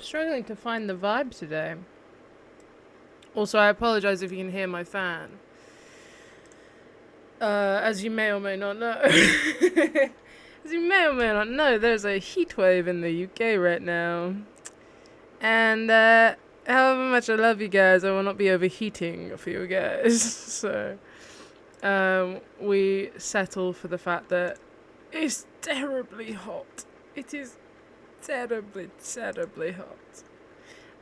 struggling to find the vibe today. Also, I apologize if you can hear my fan. As you may or may not know. As you may or may not know, there's a heat wave in the UK right now. And, however much I love you guys, I will not be overheating for you guys. So, we settle for the fact that it's terribly hot. It is terribly, terribly hot.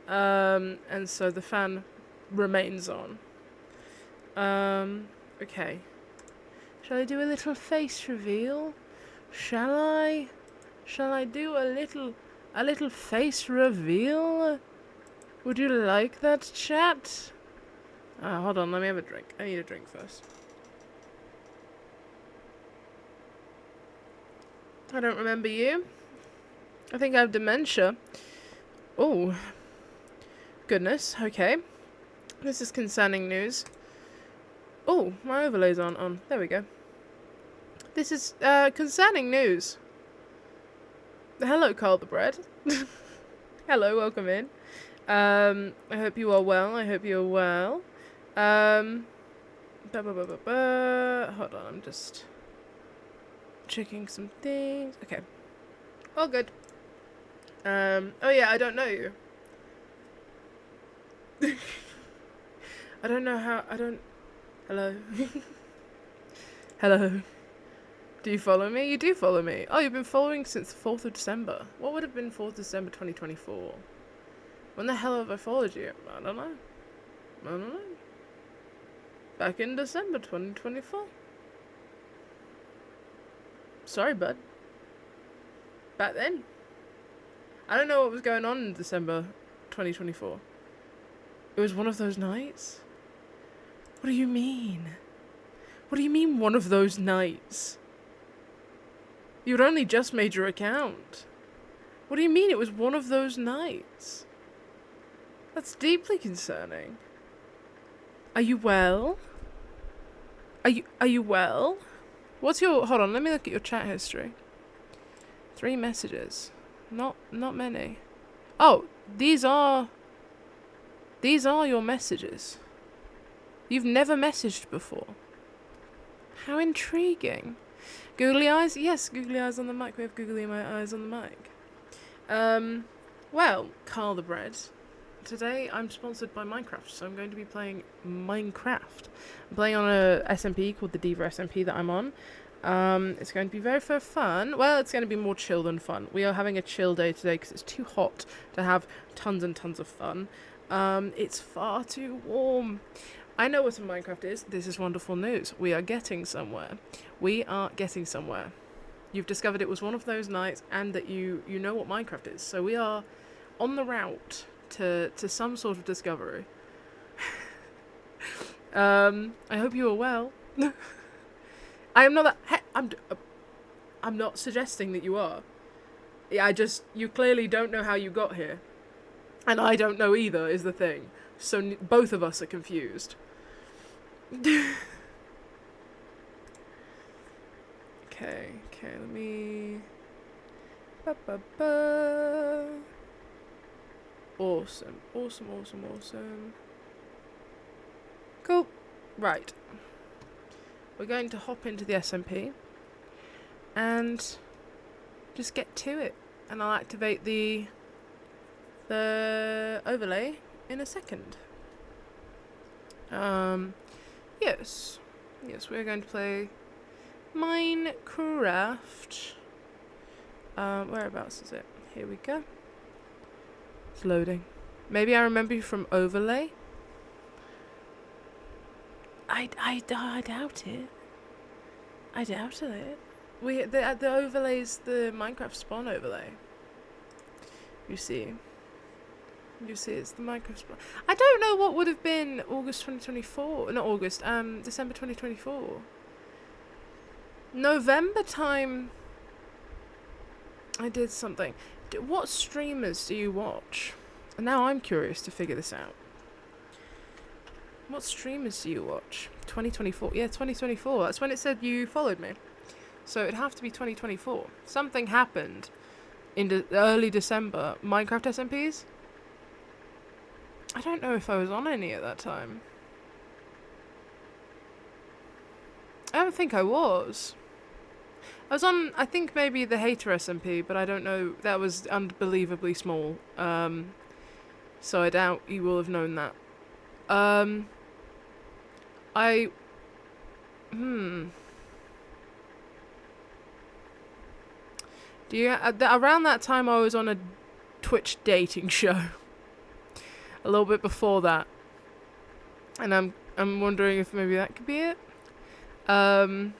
And so the fan remains on. Okay. Shall I do a little face reveal? Shall I do a little face reveal? Would you like that, chat? Hold on, let me have a drink. I need a drink first. I don't remember you. I think I have dementia. Oh. Goodness, okay. This is concerning news. Oh, my overlays aren't on. There we go. This is concerning news. Hello, Carl the Bread. Hello, welcome in. I hope you are well. I hope you're well. Hold on, I'm just checking some things. Okay. All good. Oh yeah, I don't know you. I don't know how, hello. Hello. Do you follow me? You do follow me. Oh, you've been following since the 4th of December. What would have been 4th December 2024? When the hell have I followed you? I don't know. Back in December 2024. Sorry, bud. Back then. I don't know what was going on in December 2024. It was one of those nights? What do you mean? What do you mean, one of those nights? You'd only just made your account. What do you mean it was one of those nights? That's deeply concerning. Are you well? Are you well? What's your... Hold on, let me look at your chat history. 3 messages. Not many. Oh, these are your messages. You've never messaged before. How intriguing. Googly eyes? Yes, googly eyes on the mic. We have googly eyes on the mic. Well, Carl the Bread. Today I'm sponsored by Minecraft, so I'm going to be playing Minecraft. I'm playing on a SMP called the Divasmp that I'm on. It's going to be very fun. Well, it's going to be more chill than fun. We are having a chill day today because it's too hot to have tons and tons of fun. It's far too warm. I know what a Minecraft is. This is wonderful news. We are getting somewhere. We are getting somewhere. You've discovered it was one of those nights and that you know what Minecraft is. So we are on the route to some sort of discovery. I hope you are well. I am not that... I'm not suggesting that you are. Yeah, you clearly don't know how you got here. And I don't know either, is the thing. So both of us are confused. Okay, let me... Awesome. Cool. Right. We're going to hop into the SMP and just get to it. And I'll activate the overlay in a second. Yes, we're going to play Minecraft. Whereabouts is it? Here we go. It's loading. Maybe I remember you from overlay. I doubt it. I doubt it. The overlay's the Minecraft Spon overlay. You see, it's the Minecraft Spon. I don't know what would have been August 2024. Not August. December 2024. November time. I did something. What streamers do you watch? And now I'm curious to figure this out. What streamers do you watch? 2024. Yeah, 2024. That's when it said you followed me. So it'd have to be 2024. Something happened in early December. Minecraft SMPs? I don't know if I was on any at that time. I don't think I was. I was on, I think maybe the Hater SMP, but I don't know. That was unbelievably small. So I doubt you will have known that. I... Do you... around that time I was on a Twitch dating show. A little bit before that. And I'm wondering if maybe that could be it. I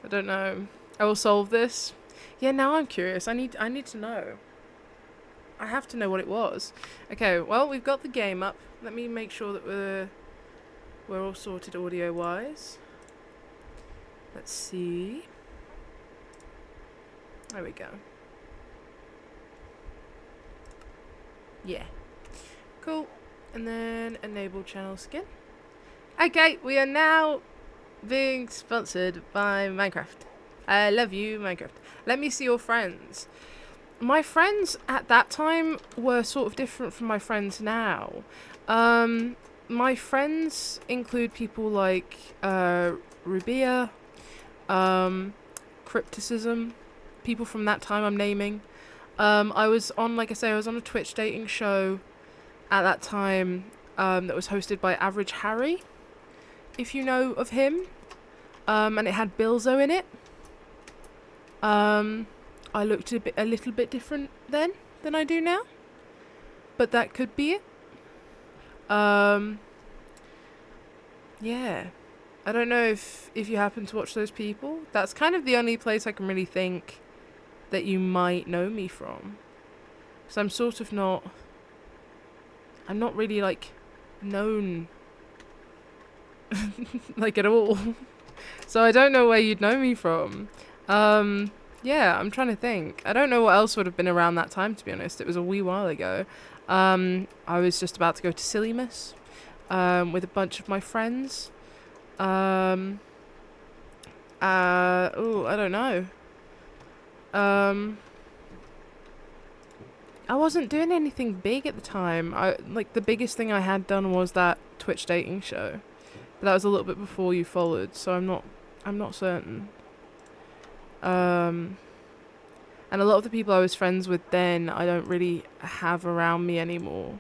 don't know. I will solve this. Yeah, now I'm curious. I need to know. I have to know what it was. Okay, well, we've got the game up. Let me make sure that we're all sorted audio-wise. Let's see. There we go. Yeah. Cool. And then enable channel skin. Okay, we are now being sponsored by Minecraft. I love you, Minecraft. Let me see your friends. My friends at that time were sort of different from my friends now. My friends include people like Rubia, Crypticism, people from that time I'm naming. I was on, like I say, I was on a Twitch dating show at that time that was hosted by Average Harry, if you know of him. And it had Bilzo in it. I looked a little bit different then than I do now, but that could be it. Yeah, I don't know if you happen to watch those people. That's kind of the only place I can really think that you might know me from. So I'm sort of not. I'm not really like known like at all. So I don't know where you'd know me from. Yeah, I'm trying to think. I don't know what else would have been around that time, to be honest. It was a wee while ago. I was just about to go to Sillymas with a bunch of my friends. I don't know. I wasn't doing anything big at the time. Like the biggest thing I had done was that Twitch dating show. But that was a little bit before you followed, so I'm not certain. And a lot of the people I was friends with then, I don't really have around me anymore.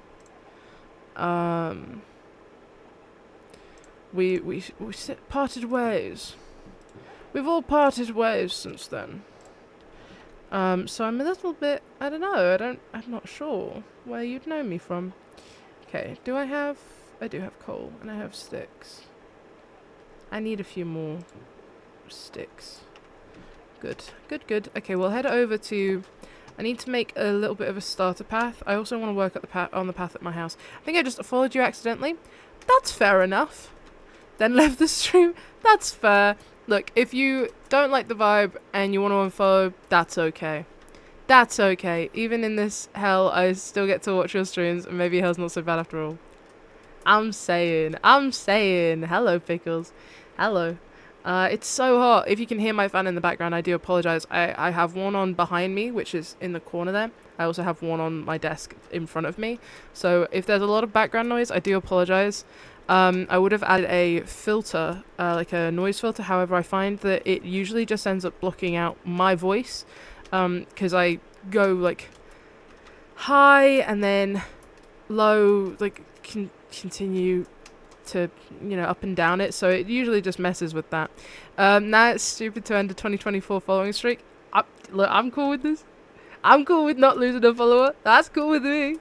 We parted ways. We've all parted ways since then. So I'm a little bit, I don't know, I'm not sure where you'd know me from. Okay, I do have coal, and I have sticks. I need a few more sticks. Good. Okay, we'll head over to... I need to make a little bit of a starter path. I also want to work at on the path at my house. I think I just followed you accidentally. That's fair enough. Then left the stream. That's fair. Look, if you don't like the vibe and you want to unfollow, that's okay. That's okay. Even in this hell, I still get to watch your streams, and maybe hell's not so bad after all. I'm saying. Hello, Pickles. Hello. It's so hot. If you can hear my fan in the background, I do apologise. I have one on behind me, which is in the corner there. I also have one on my desk in front of me. So if there's a lot of background noise, I do apologise. I would have added a filter, like a noise filter. However, I find that it usually just ends up blocking out my voice. Because I go like high and then low, like continue to, up and down it, so it usually just messes with that. Now it's stupid to end a 2024 following streak. Look, I'm cool with this. I'm cool with not losing a follower. That's cool with me.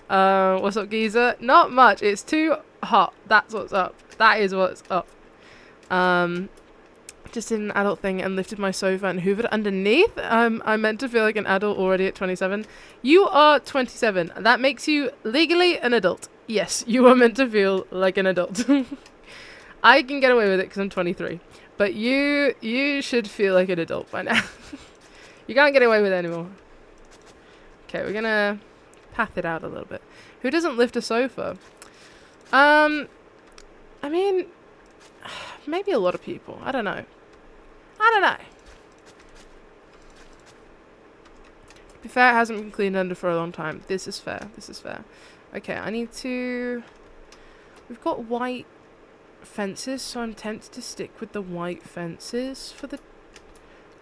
What's up, geezer? Not much. It's too hot. That's what's up. That is what's up. Just did an adult thing and lifted my sofa and hoovered underneath. I meant to feel like an adult already at 27. You are 27. That makes you legally an adult. Yes, you are meant to feel like an adult. I can get away with it because I'm 23. But you should feel like an adult by now. You can't get away with it anymore. Okay, we're gonna path it out a little bit. Who doesn't lift a sofa? I mean, maybe a lot of people. I don't know. be fair, it hasn't been cleaned under for a long time. This is fair. This is fair. Okay, I need to... We've got white fences, so I'm tempted to stick with the white fences for the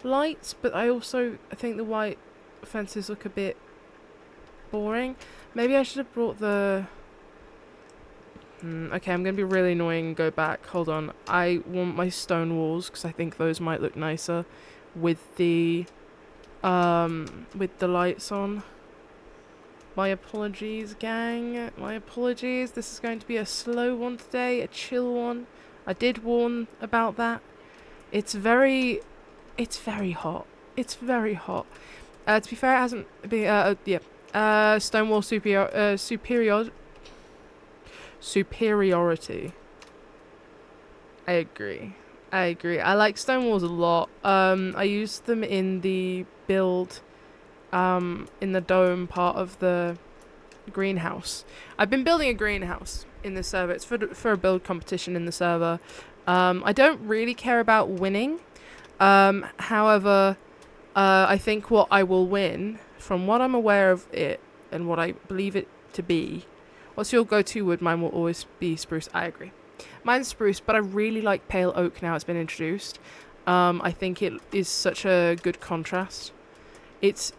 lights, but I think the white fences look a bit boring. Maybe I should have brought the... okay, I'm going to be really annoying and go back. Hold on. I want my stone walls, because I think those might look nicer with the lights on. My apologies, gang. My apologies. This is going to be a slow one today, a chill one. I did warn about that. It's very hot. It's very hot. To be fair, it hasn't been, Stonewall superiority. I agree. I like stone walls a lot. I used them in the build, in the dome part of the greenhouse. I've been building a greenhouse in the server. It's for a build competition in the server. I don't really care about winning. However, I think what I will win, from what I'm aware of it and what I believe it to be. What's your go-to wood? Mine will always be spruce. I agree. Mine's spruce, but I really like pale oak now it's been introduced. I think it is such a good contrast. It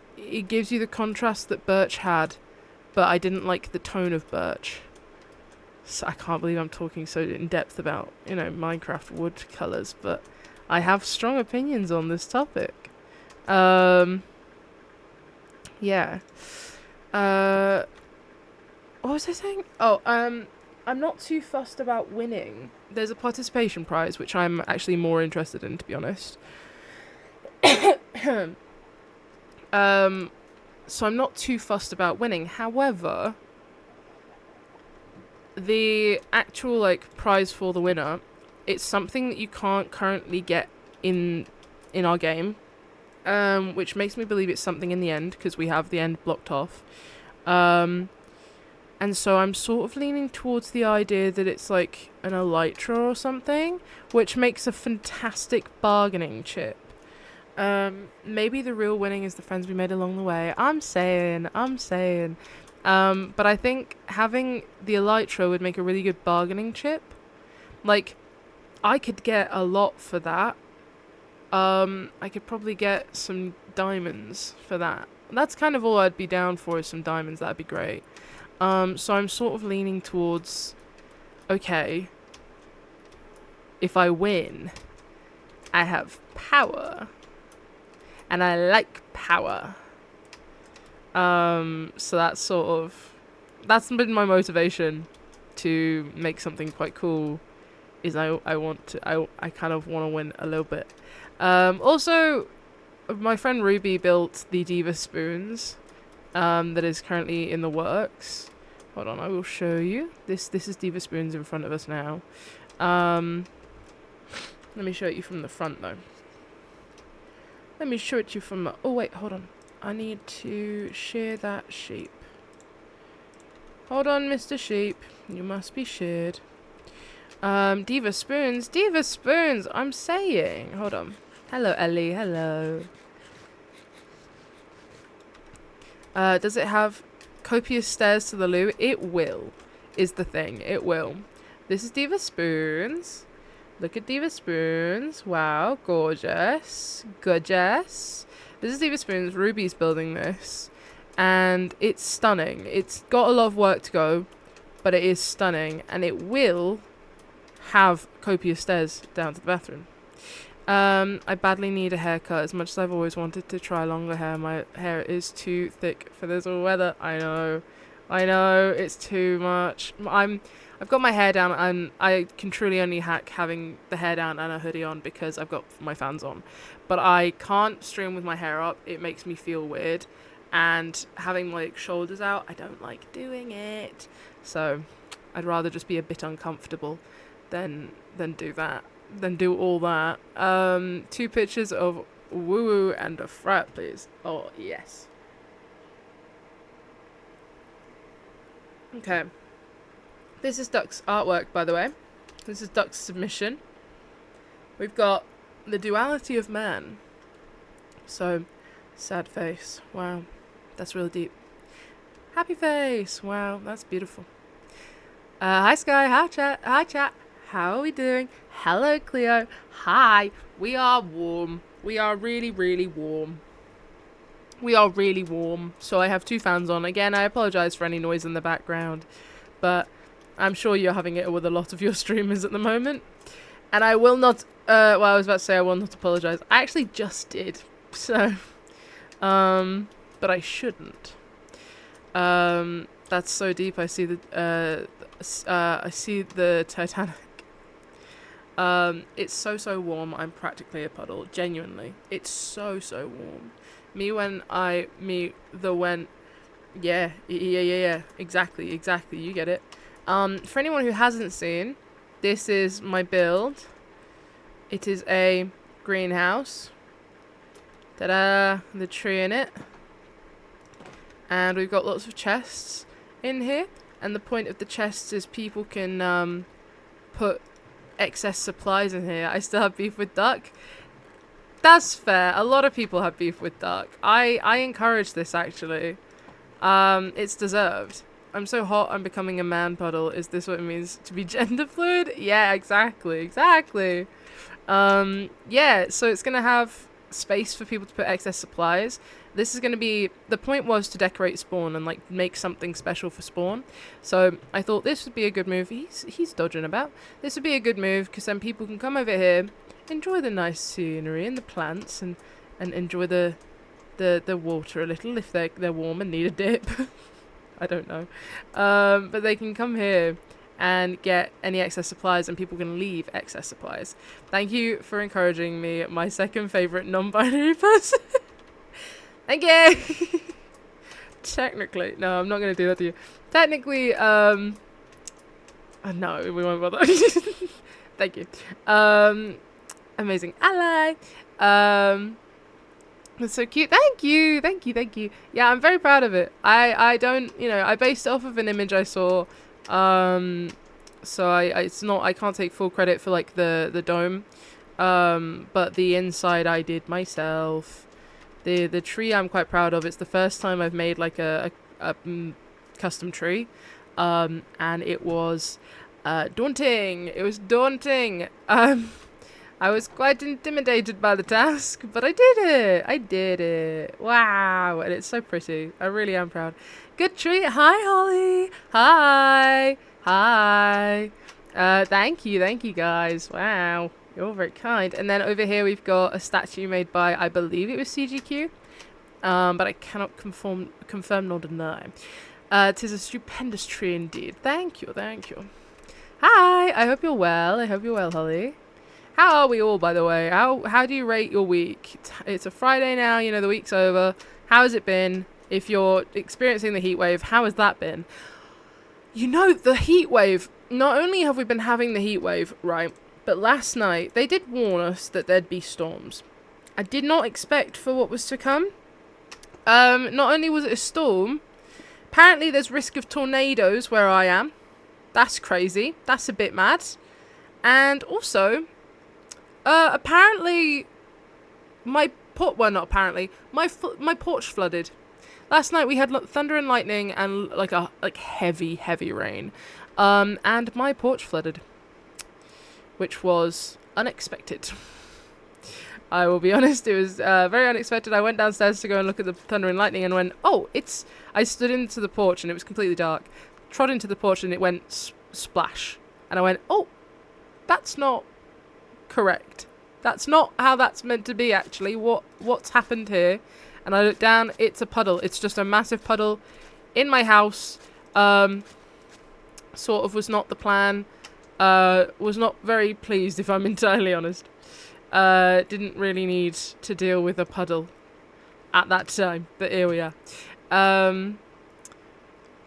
gives you the contrast that birch had, but I didn't like the tone of birch. So I can't believe I'm talking so in depth about, Minecraft wood colours, but I have strong opinions on this topic. Yeah. What was I saying? Oh, I'm not too fussed about winning. There's a participation prize, which I'm actually more interested in, to be honest. So I'm not too fussed about winning. However, the actual, prize for the winner, it's something that you can't currently get in our game, which makes me believe it's something in the end, because we have the end blocked off. And so I'm sort of leaning towards the idea that it's like an elytra or something, which makes a fantastic bargaining chip. Maybe the real winning is the friends we made along the way. I'm saying. But I think having the elytra would make a really good bargaining chip. I could get a lot for that. I could probably get some diamonds for that. That's kind of all I'd be down for, is some diamonds. That'd be great. So I'm sort of leaning towards, okay, if I win, I have power, and I like power. So that's been my motivation to make something quite cool, is I kind of want to win a little bit. Also, my friend Ruby built the Diva spoons. That is currently in the works. Hold on, I will show you. This is Diva spoons in front of us now. Let me show it you from the front though. Let me show it you from the... Oh wait, hold on. I need to shear that sheep. Hold on, Mr. Sheep. You must be sheared. Diva spoons. Diva spoons! I'm saying. Hold on. Hello, Ellie. Hello. Does it have copious stairs to the loo? It will, is the thing. It will. This is Diva Spoons. Look at Diva Spoons. Wow, gorgeous. Gorgeous. This is Diva Spoons. Ruby's building this. And it's stunning. It's got a lot of work to go, but it is stunning. And it will have copious stairs down to the bathroom. I badly need a haircut. As much as I've always wanted to try longer hair, my hair is too thick for this weather. I know, it's too much. I've got my hair down, and I can truly only hack having the hair down and a hoodie on because I've got my fans on. But I can't stream with my hair up. It makes me feel weird, and having my shoulders out, I don't like doing it. So I'd rather just be a bit uncomfortable than do that. Then do all that. 2 pictures of Woo Woo and a frat, please. Oh, yes. Okay. This is Duck's artwork, by the way. This is Duck's submission. We've got the duality of man. So, sad face. Wow. That's really deep. Happy face. Wow, that's beautiful. Hi Sky. Hi chat. Hi chat. How are we doing? Hello Cleo. Hi. We are warm. We are really, really warm. We are really warm. So I have 2 fans on. Again, I apologize for any noise in the background, but I'm sure you're having it with a lot of your streamers at the moment. And I will not, well, I was about to say I will not apologize. I actually just did. So, but I shouldn't. That's so deep. I see the Titanic. It's so warm. I'm practically a puddle. Genuinely, it's so warm. Yeah. Exactly. You get it. For anyone who hasn't seen, this is my build. It is a greenhouse. Ta-da! The tree in it. And we've got lots of chests in here. And the point of the chests is people can put excess supplies in here. I still have beef with duck. That's fair. A lot of people have beef with duck. I encourage this, actually. It's deserved. I'm so hot, I'm becoming a man puddle. Is this what it means to be gender fluid? Yeah, exactly. Yeah, so it's going to have space for people to put excess supplies. This is going to be... The point was to decorate Spawn and, like, make something special for Spawn. So I thought this would be a good move. He's dodging about. This would be a good move because then people can come over here, enjoy the nice scenery and the plants, and enjoy the water a little if they're warm and need a dip. I don't know. But they can come here and get any excess supplies, and people can leave excess supplies. Thank you for encouraging me, my second favourite non-binary person. Thank you! Technically, no, I'm not going to do that to you. Technically, no, we won't bother. Thank you. Amazing ally. That's so cute. Thank you. Yeah, I'm very proud of it. I don't, I based it off of an image I saw. So I can't take full credit for like the dome. But the inside I did myself. The tree I'm quite proud of. It's the first time I've made like a custom tree. And it was daunting. It was daunting. I was quite intimidated by the task, but I did it. Wow, and it's so pretty. I really am proud. Good tree. Hi, Holly. Hi. Thank you guys. Wow, you're very kind. And then over here we've got a statue made by, I believe it was CGQ, but I cannot confirm nor deny. It is a stupendous tree indeed. Thank you. Hi, I hope you're well. Holly. How are we all, by the way? How do you rate your week? It's a Friday now, the week's over. How has it been? If you're experiencing the heat wave, how has that been? The heat wave, not only have we been having the heat wave, right, but last night they did warn us that there'd be storms. I did not expect for what was to come. Not only was it a storm, apparently there's risk of tornadoes where I am. That's crazy. That's a bit mad. And also... apparently, my porch flooded. Last night we had thunder and lightning and like heavy rain, and my porch flooded, which was unexpected. I will be honest, it was very unexpected. I went downstairs to go and look at the thunder and lightning and went, oh, I stood into the porch and it was completely dark. Trod into the porch and it went splash, and I went, oh, that's not correct. That's not how that's meant to be, actually. What's happened here? And I looked down, it's a puddle. It's just a massive puddle in my house. Sort of was not the plan. Was not very pleased, if I'm entirely honest. Didn't really need to deal with a puddle at that time, but here we are.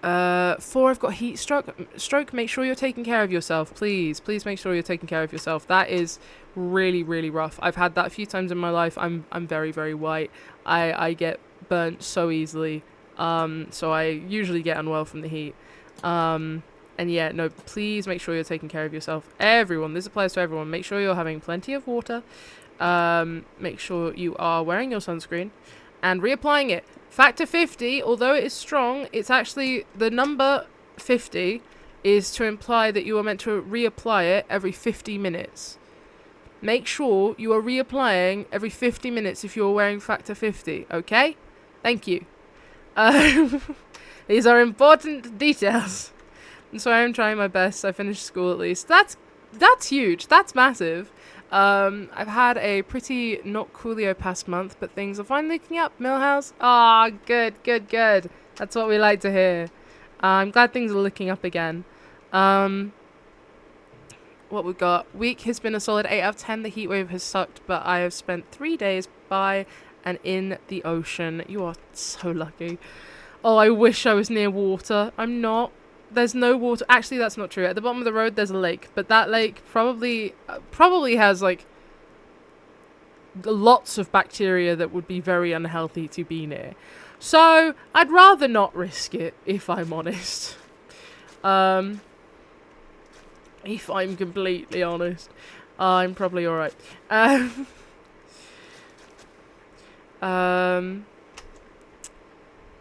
4, I've got heat stroke. Make sure you're taking care of yourself, please make sure you're taking care of yourself. That is really rough. I've had that a few times in my life. I'm very white. I get burnt so easily, so I usually get unwell from the heat. And yeah, no, please make sure you're taking care of yourself. Everyone, this applies to everyone. Make sure you're having plenty of water. Make sure you are wearing your sunscreen. and reapplying it. Factor 50, although it is strong, it's actually the number 50 is to imply that you are meant to reapply it every 50 minutes. Make sure you are reapplying every 50 minutes if you're wearing factor 50, okay? Thank you. These are important details. And so I am trying my best. I finished school at least. That's huge. That's massive. I've had a pretty not coolio past month, but things are finally looking up. Millhouse. Ah, good. That's what we like to hear. I'm glad things are looking up again. What we've got. Week has been a solid 8 out of 10. The heat wave has sucked, but I have spent 3 days by and in the ocean. You are so lucky. Oh, I wish I was near water. I'm not. There's no water. Actually, that's not true. At the bottom of the road, there's a lake, but that lake probably has like lots of bacteria that would be very unhealthy to be near. So I'd rather not risk it, if I'm honest. If I'm completely honest, I'm probably all right.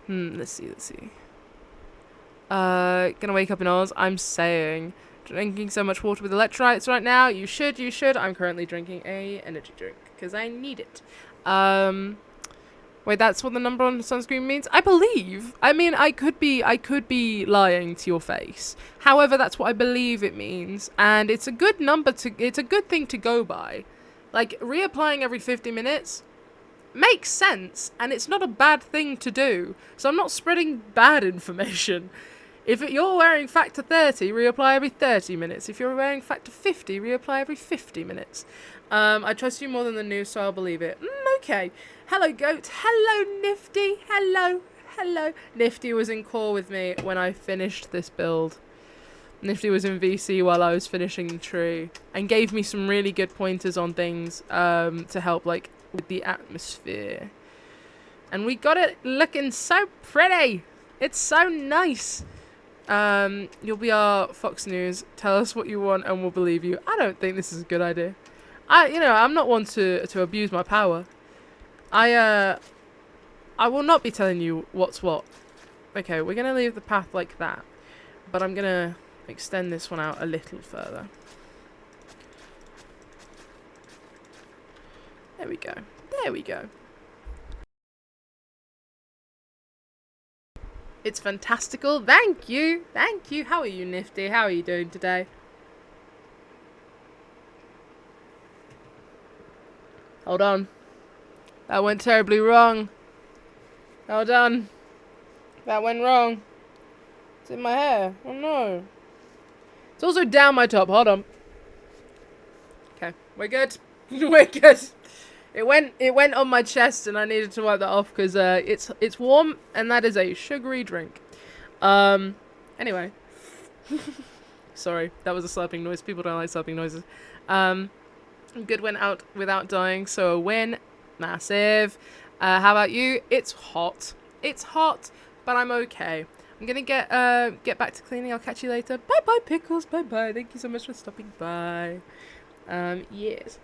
Let's see. Gonna wake up in Oz. I'm saying, drinking so much water with electrolytes right now. You should. I'm currently drinking a energy drink because I need it. Wait, that's what the number on sunscreen means? I believe. I mean, I could be lying to your face. However, that's what I believe it means, and it's a good number it's a good thing to go by. Like, reapplying every 50 minutes makes sense, and it's not a bad thing to do. So I'm not spreading bad information. If you're wearing factor 30, reapply every 30 minutes. If you're wearing factor 50, reapply every 50 minutes. I trust you more than the news, so I'll believe it. Okay. Hello, Goat. Hello, Nifty. Hello. Nifty was in core with me when I finished this build. Nifty was in VC while I was finishing the tree and gave me some really good pointers on things to help, like, with the atmosphere. And we got it looking so pretty. It's so nice. You'll be our Fox News. Tell us what you want and we'll believe you. I don't think this is a good idea. I'm not one to abuse my power. I will not be telling you what's what. Okay, we're gonna leave the path like that, but I'm gonna extend this one out a little further. There we go. It's fantastical. Thank you. How are you, Nifty? How are you doing today? Hold on. That went terribly wrong. Hold on. That went wrong. It's in my hair. Oh no. It's also down my top. Hold on. Okay, we're good. We're good. It went on my chest and I needed to wipe that off because it's warm and that is a sugary drink. Anyway. Sorry, that was a slurping noise. People don't like slurping noises. Good went out without dying, so a win. Massive. How about you? It's hot, but I'm okay. I'm gonna get back to cleaning. I'll catch you later. Bye bye, Pickles. Bye bye. Thank you so much for stopping by. Yes.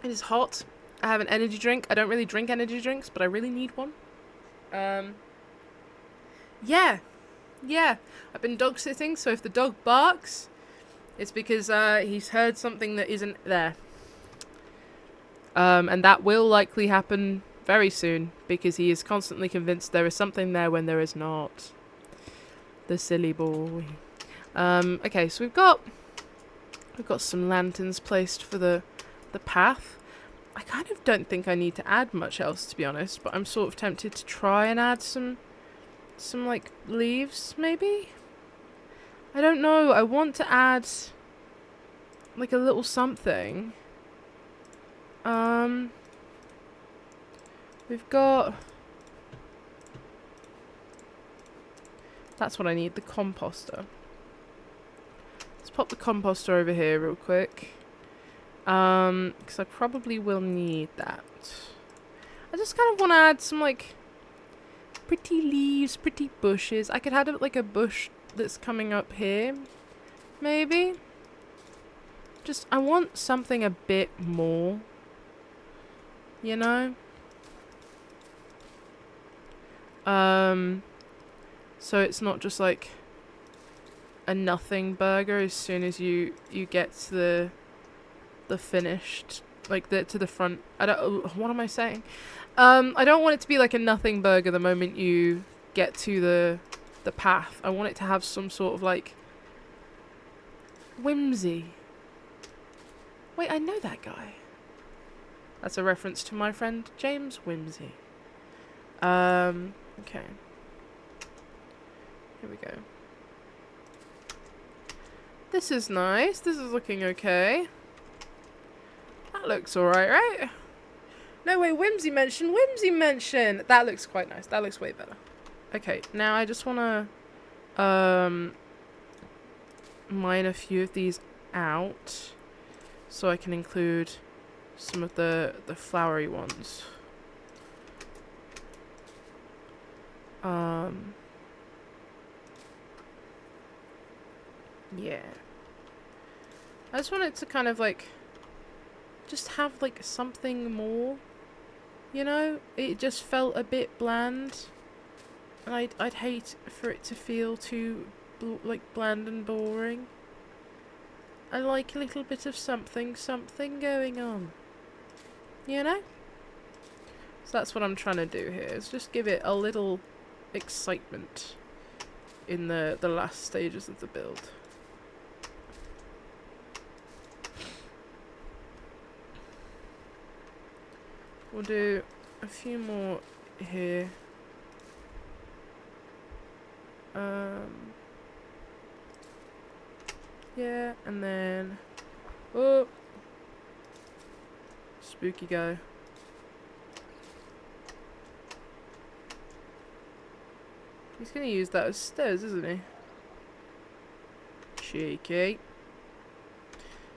It is hot. I have an energy drink. I don't really drink energy drinks, but I really need one. Yeah. I've been dog sitting, so if the dog barks, it's because he's heard something that isn't there. And that will likely happen very soon, because he is constantly convinced there is something there when there is not. The silly boy. Okay, so we've got some lanterns placed for the path. I kind of don't think I need to add much else, to be honest, but I'm sort of tempted to try and add some like leaves, maybe? I don't know. I want to add like a little something. We've got... That's what I need, the composter. Let's pop the composter over here real quick. Because I probably will need that. I just kind of want to add some, like, pretty leaves, pretty bushes. I could add, like, a bush that's coming up here, maybe. Just, I want something a bit more you know? So it's not just like a nothing burger as soon as you get to the finished, like to the front. What am I saying? I don't want it to be like a nothing burger the moment you get to the path. I want it to have some sort of like whimsy. Wait, I know that guy. That's a reference to my friend James Whimsy. Okay. Here we go. This is nice. This is looking okay. That looks alright, right? No, wait, Whimsy mention. That looks quite nice. That looks way better. Okay, now I just want to mine a few of these out so I can include some of the flowery ones. Yeah. I just want it to kind of like just have like something more, you know? It just felt a bit bland, and I'd hate for it to feel too like bland and boring. I like a little bit of something going on, you know? So that's what I'm trying to do here, is just give it a little excitement in the last stages of the build. We'll do a few more here. Yeah, and then... Oh! Spooky guy. He's gonna use that as stairs, isn't he? Cheeky.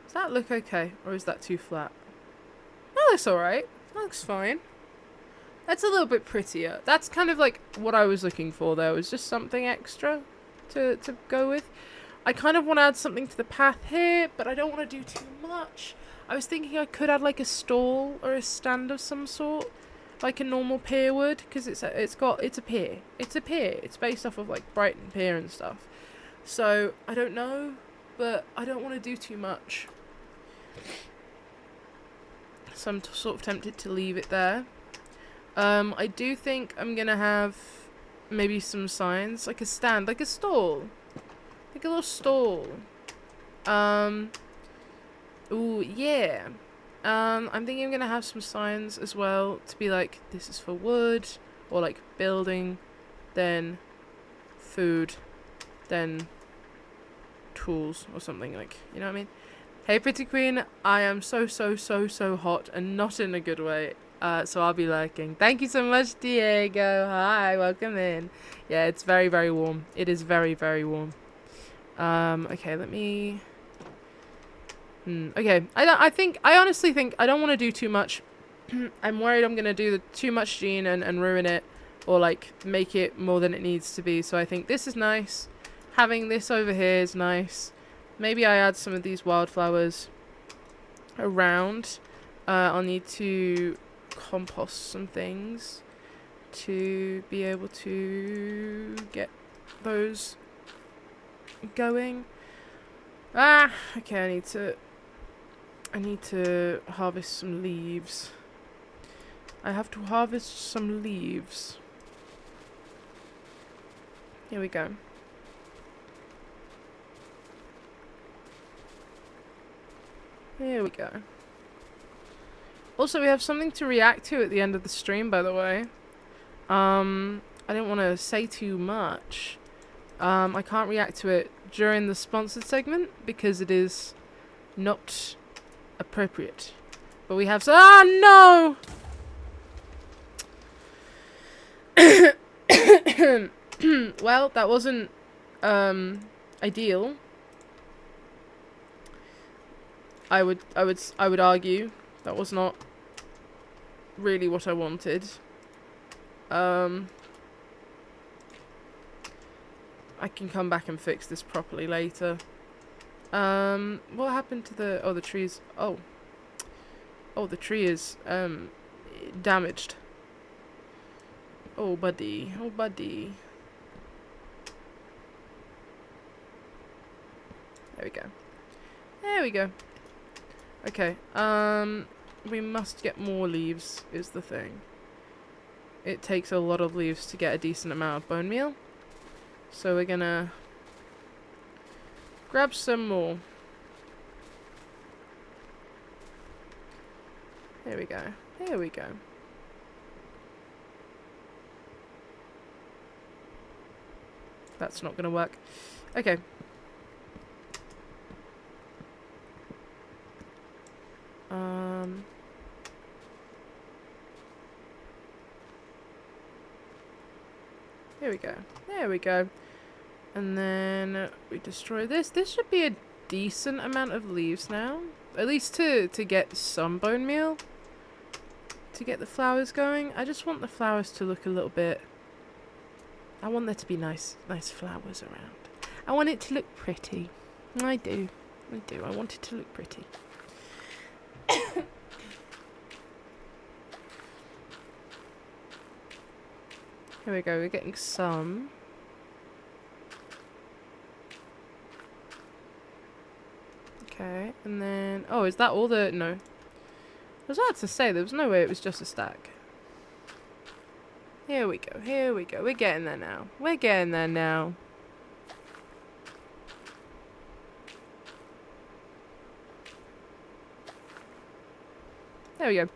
Does that look okay? Or is that too flat? That looks alright. That looks fine. That's a little bit prettier. That's kind of like what I was looking for there, was just something extra to go with. I kind of want to add something to the path here, but I don't want to do too much. I was thinking I could add like a stall or a stand of some sort, like a normal pier would, because it's a pier. It's a pier. It's based off of like Brighton Pier and stuff. So I don't know, but I don't want to do too much. So I'm sort of tempted to leave it there. I do think I'm gonna have maybe some signs, like a stand, like a stall. Like a little stall. Ooh, yeah. I'm thinking I'm gonna have some signs as well to be like, this is for wood, or like building, then food, then tools, or something, like, you know what I mean? Hey, pretty queen, I am so hot, and not in a good way. So I'll be lurking. Thank you so much, Diego. Hi, welcome in. Yeah, it's very warm. It is very warm. Okay, let me... Okay, I honestly think I don't want to do too much. I'm worried I'm going to do too much Gene and ruin it, or like make it more than it needs to be. So I think this is nice. Having this over here is nice. Maybe I add some of these wildflowers around. I'll need to compost some things to be able to get those going. Okay, I need to harvest some leaves. I have to harvest some leaves. Here we go. Here we go. Also, we have something to react to at the end of the stream, by the way. I didn't want to say too much. I can't react to it during the sponsored segment because it is not appropriate. But we have no! Well, that wasn't ideal. I would argue that was not really what I wanted. I can come back and fix this properly later. What happened to the trees? Oh, the tree is damaged. Oh, buddy. Oh, buddy. There we go. There we go. Okay. We must get more leaves, is the thing. It takes a lot of leaves to get a decent amount of bone meal. So we're gonna grab some more. Here we go. Here we go. That's not gonna work. Okay. Here we go. There we go. And then we destroy this. This should be a decent amount of leaves now. At least to get some bone meal. To get the flowers going. I just want the flowers to look a little bit... I want there to be nice flowers around. I want it to look pretty. I do. I do. I want it to look pretty. Here we go. We're getting some. Okay. And then... Oh, is that all the... No. I was about to say, there was no way it was just a stack. Here we go. Here we go. We're getting there now. We're getting there now. There we go.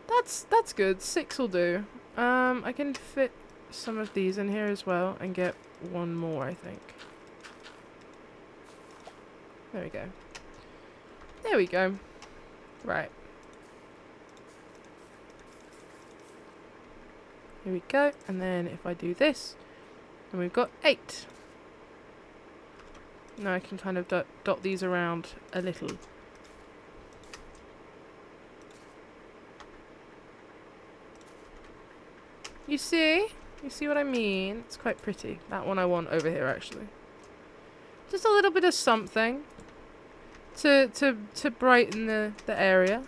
That's good. 6 will do. I can fit some of these in here as well and get one more, I think. There we go. There we go. Right. Here we go. And then if I do this, and we've got 8. Now I can kind of dot these around a little. You see? You see what I mean? It's quite pretty. That one I want over here, actually. Just a little bit of something to brighten the area.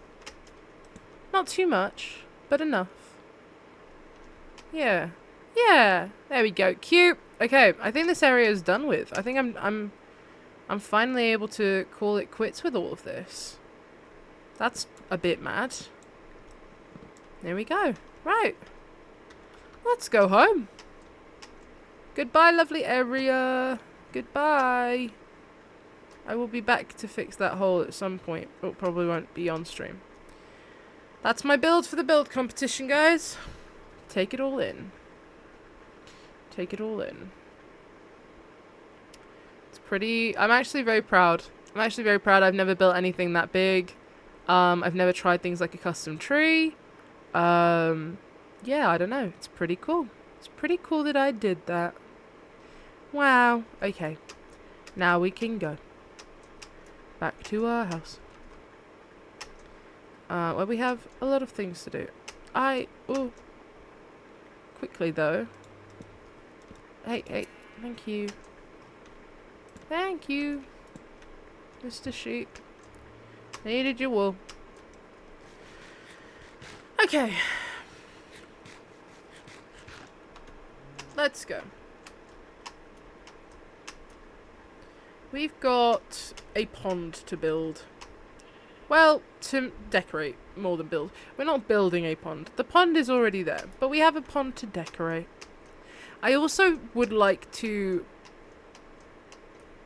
Not too much, but enough. Yeah. Yeah. There we go. Cute. Okay, I think this area is done with. I think I'm finally able to call it quits with all of this. That's a bit mad. There we go. Right. Let's go home. Goodbye, lovely area. Goodbye. I will be back to fix that hole at some point, but probably won't be on stream. That's my build for the build competition, guys. Take it all in. Take it all in. It's pretty... I'm actually very proud. I've never built anything that big. I've never tried things like a custom tree. Yeah, I don't know. It's pretty cool. It's pretty cool that I did that. Wow. Okay. Now we can go. Back to our house. Well, we have a lot of things to do. Oh. Quickly, though. Hey. Thank you. Thank you. Mr. Sheep. Needed your wool. Okay. Let's go. We've got a pond to build. Well, to decorate more than build. We're not building a pond. The pond is already there, but we have a pond to decorate. I also would like to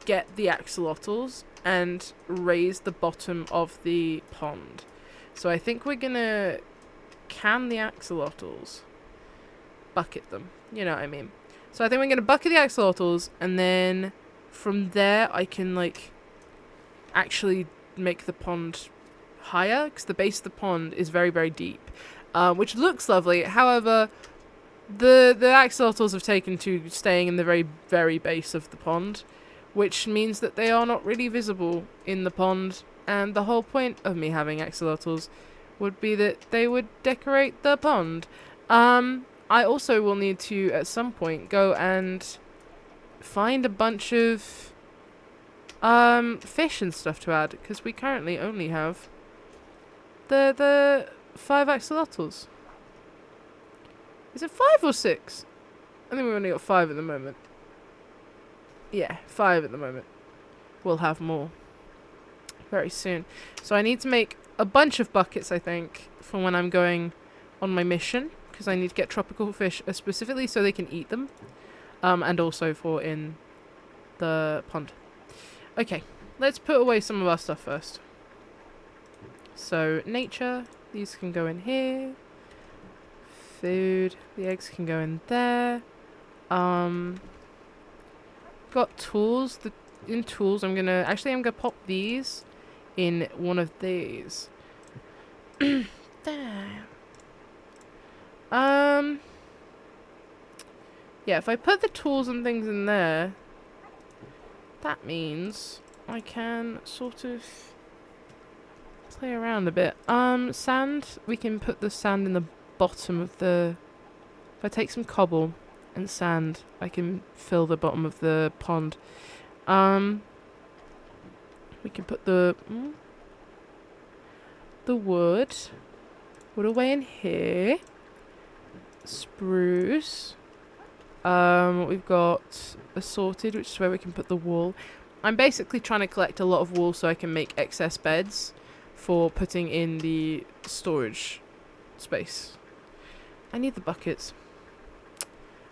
get the axolotls and raise the bottom of the pond. So I think we're gonna can the axolotls. Bucket them. You know what I mean. So I think we're going to bucket the axolotls, and then from there I can, like, actually make the pond higher, because the base of the pond is very, very deep, which looks lovely. However, the axolotls have taken to staying in the very, very base of the pond, which means that they are not really visible in the pond, and the whole point of me having axolotls would be that they would decorate the pond. I also will need to, at some point, go and find a bunch of fish and stuff to add, because we currently only have the 5 axolotls. Is it 5 or 6? I think we've only got 5 at the moment. Yeah, 5 at the moment. We'll have more very soon. So I need to make a bunch of buckets, I think, for when I'm going on my mission, because I need to get tropical fish specifically so they can eat them, and also for in the pond. Okay, let's put away some of our stuff first. So nature, these can go in here. Food, the eggs can go in there. Got tools. In tools, I'm gonna pop these in one of these. There. Yeah, if I put the tools and things in there, that means I can sort of play around a bit. Sand, we can put the sand in the bottom of the... If I take some cobble and sand, I can fill the bottom of the pond. We can put the wood away in here. Spruce. We've got assorted, which is where we can put the wool. I'm basically trying to collect a lot of wool so I can make excess beds for putting in the storage space. I need the buckets.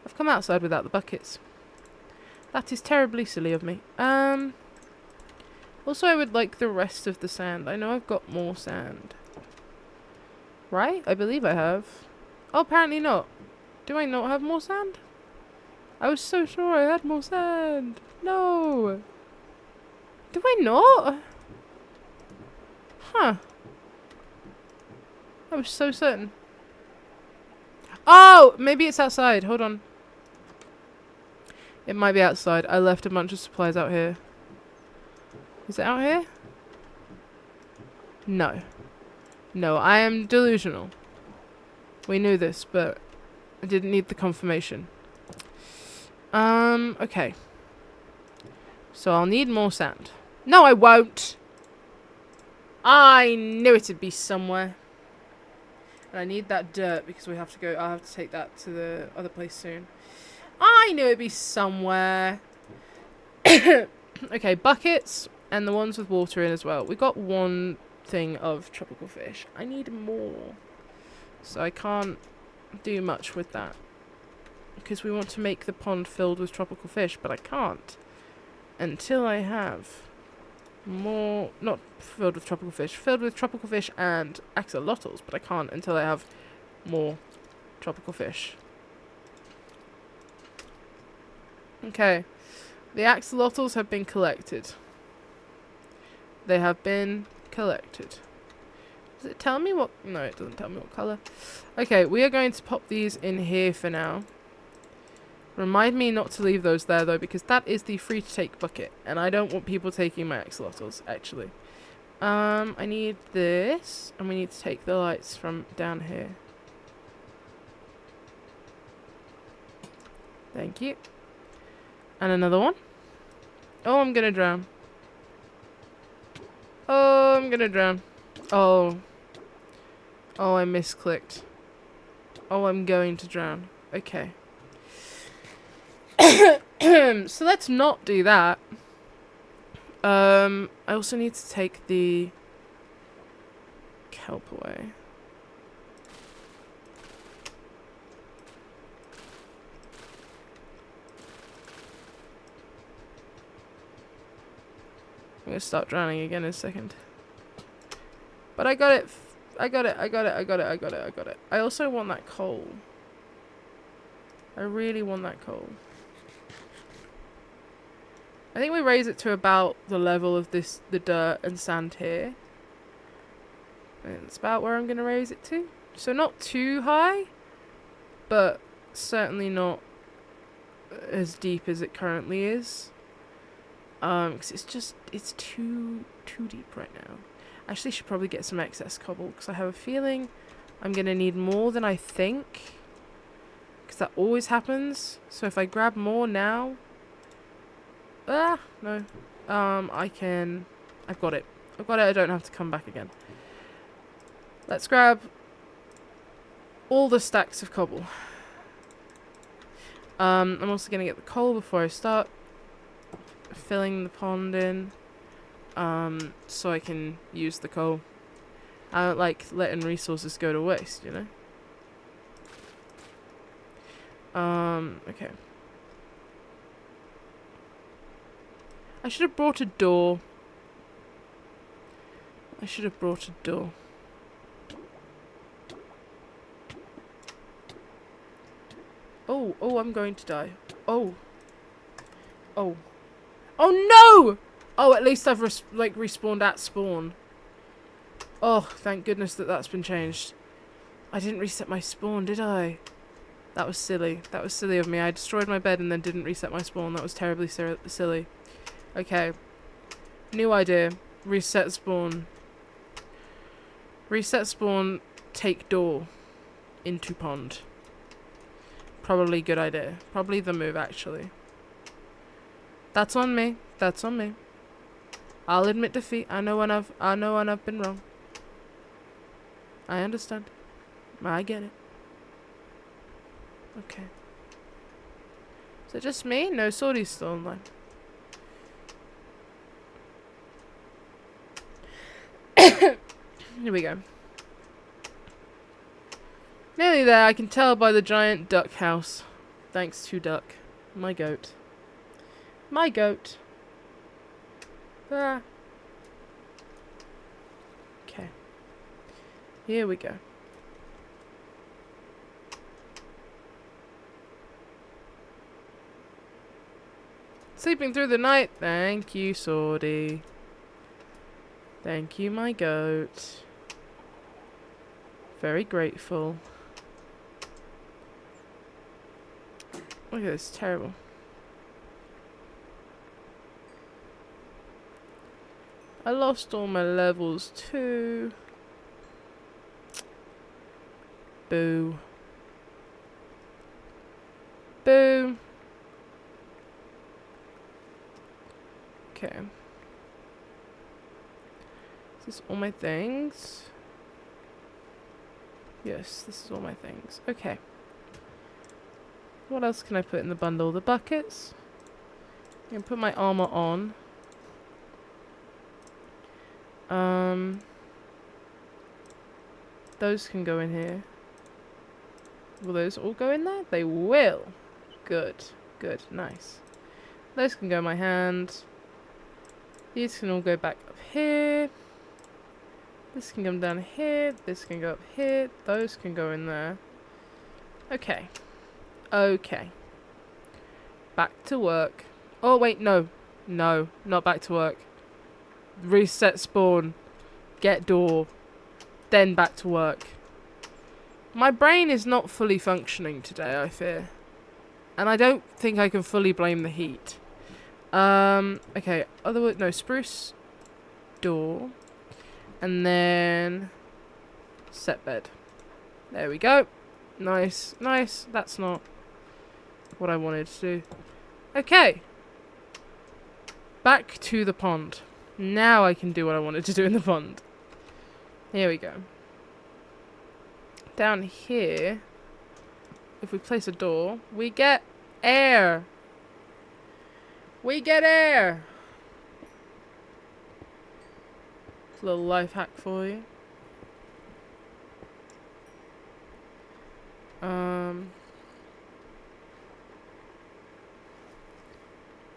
I've come outside without the buckets. That is terribly silly of me. Also, I would like the rest of the sand. I know I've got more sand. Right? I believe I have. Oh, apparently not. Do I not have more sand? I was so sure I had more sand. No. Do I not? Huh. I was so certain. Oh! Maybe it's outside. Hold on. It might be outside. I left a bunch of supplies out here. Is it out here? No. No, I am delusional. We knew this, but I didn't need the confirmation. Okay. So I'll need more sand. No, I won't! I knew it'd be somewhere. And I need that dirt because we have to go... I'll have to take that to the other place soon. I knew it'd be somewhere. Okay, buckets and the ones with water in as well. We got one thing of tropical fish. I need more. So I can't do much with that. Because we want to make the pond filled with tropical fish, but I can't. Until I have more... Not filled with tropical fish. Filled with tropical fish and axolotls, but I can't until I have more tropical fish. Okay. The axolotls have been collected. They have been collected. Does it tell me what... No, it doesn't tell me what colour. Okay, we are going to pop these in here for now. Remind me not to leave those there, though, because that is the free-to-take bucket. And I don't want people taking my axolotls, actually. I need this. And we need to take the lights from down here. Thank you. And another one. Oh, I'm gonna drown. Oh, I'm gonna drown. Oh. Oh, I misclicked. Oh, I'm going to drown. Okay. So let's not do that. I also need to take the kelp away. I'm gonna start drowning again in a second. But I got it. I got it. I also want that coal. I really want that coal. I think we raise it to about the level of the dirt and sand here. And it's about where I'm gonna raise it to. So not too high, but certainly not as deep as it currently is. Because it's too deep right now. Actually, should probably get some excess cobble because I have a feeling I'm gonna need more than I think. Because that always happens. So if I grab more now, no, I've got it. I don't have to come back again. Let's grab all the stacks of cobble. I'm also gonna get the coal before I start filling the pond in. So I can use the coal. I don't like letting resources go to waste, you know? Okay. I should have brought a door. I should have brought a door. Oh, oh, I'm going to die. Oh. Oh. Oh no! Oh, at least I've respawned at spawn. Oh, thank goodness that that's been changed. I didn't reset my spawn, did I? That was silly. That was silly of me. I destroyed my bed and then didn't reset my spawn. That was terribly silly. Okay. New idea. Reset spawn. Reset spawn, take door into pond. Probably good idea. Probably the move, actually. That's on me. That's on me. I'll admit defeat. I know when I've been wrong. I understand. I get it. Okay. Is it just me? No, Sordy's still online. Here we go. Nearly there. I can tell by the giant duck house. Thanks to Duck. My goat. My goat. Ah. Okay. Here we go. Sleeping through the night. Thank you, Sordy. Thank you, my goat. Very grateful. Look at this. Terrible. I lost all my levels too. Boo. Boo. Okay. Is this all my things? Yes, this is all my things. Okay. What else can I put in the bundle? The buckets. I can put my armor on. Those can go in here. Will those all go in there? They will. Good. Good. Nice. Those can go in my hand. These can all go back up here. This can come down here. This can go up here. Those can go in there. Okay. Okay. Back to work. Oh, wait, no. No, not back to work. Reset spawn. Get door. Then back to work. My brain is not fully functioning today, I fear. And I don't think I can fully blame the heat. Okay. Otherwise, no, spruce door. And then set bed. There we go. Nice, nice. That's not what I wanted to do. Okay. Back to the pond. Now I can do what I wanted to do in the pond. Here we go. Down here, if we place a door, we get air. We get air. A little life hack for you.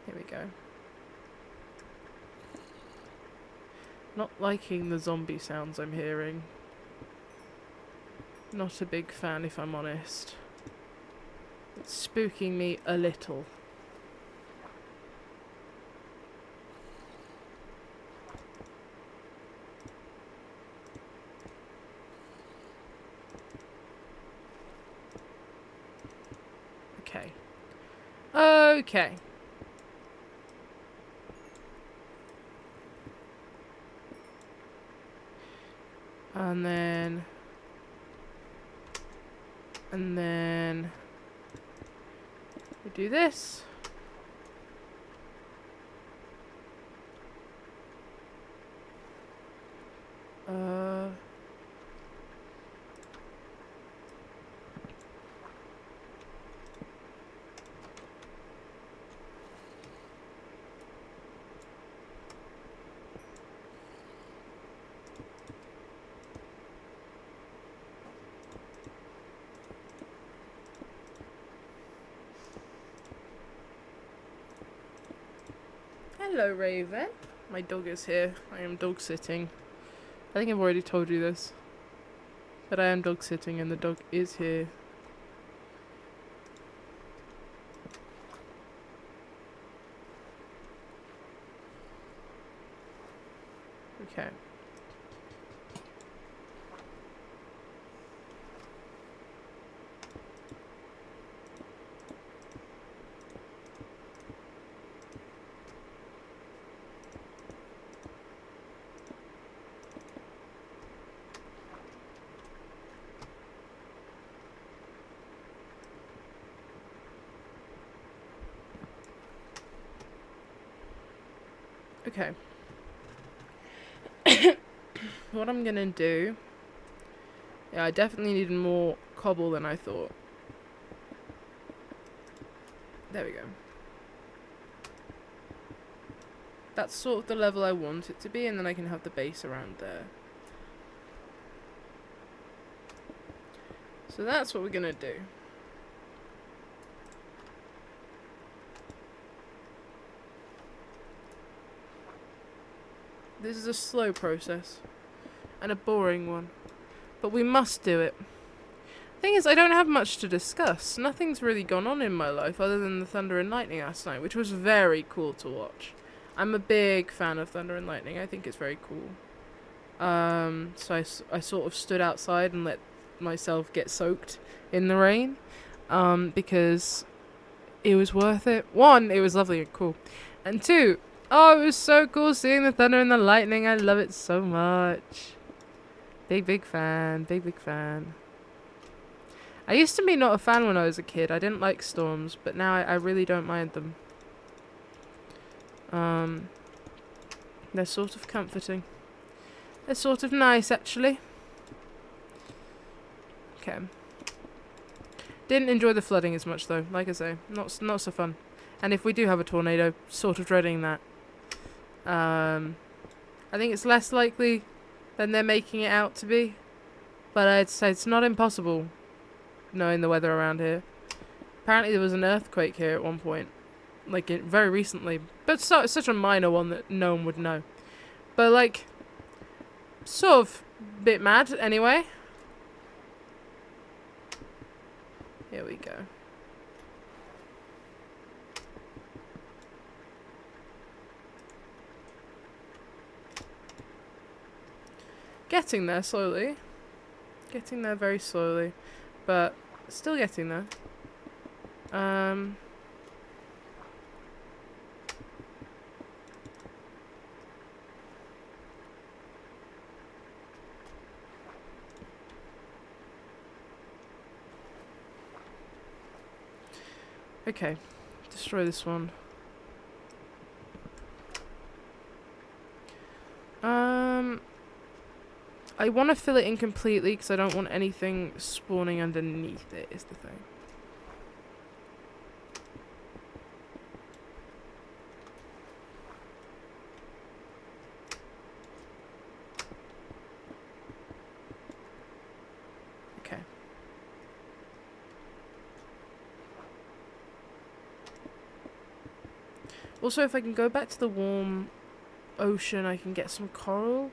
Here we go. Not liking the zombie sounds I'm hearing. Not a big fan, if I'm honest. It's spooking me a little. Okay. Okay. And then we do this. Hello, Raven. My dog is here. I am dog sitting. I think I've already told you this. But I am dog sitting and the dog is here. Okay. Okay. What I'm gonna do... Yeah, I definitely needed more cobble than I thought. There we go. That's sort of the level I want it to be, and then I can have the base around there. So that's what we're gonna do. This is a slow process. And a boring one. But we must do it. Thing is, I don't have much to discuss. Nothing's really gone on in my life other than the Thunder and Lightning last night, which was very cool to watch. I'm a big fan of Thunder and Lightning. I think it's very cool. So I sort of stood outside and let myself get soaked in the rain. Because it was worth it. One, it was lovely and cool. And two, oh, it was so cool seeing the Thunder and the Lightning. I love it so much. Big fan. Big fan. I used to be not a fan when I was a kid. I didn't like storms, but now I really don't mind them. They're sort of comforting. They're sort of nice, actually. Okay. Didn't enjoy the flooding as much, though. Like I say, not so fun. And if we do have a tornado, sort of dreading that. I think it's less likely than they're making it out to be. But I'd say it's not impossible, knowing the weather around here. Apparently there was an earthquake here at one point. Like, very recently. But such a minor one that no one would know. But, like, sort of a bit mad, anyway. Here we go. Getting there slowly. Getting there very slowly. But still getting there. Okay. Destroy this one. I want to fill it in completely because I don't want anything spawning underneath it, is the thing. Okay. Also, if I can go back to the warm ocean, I can get some coral.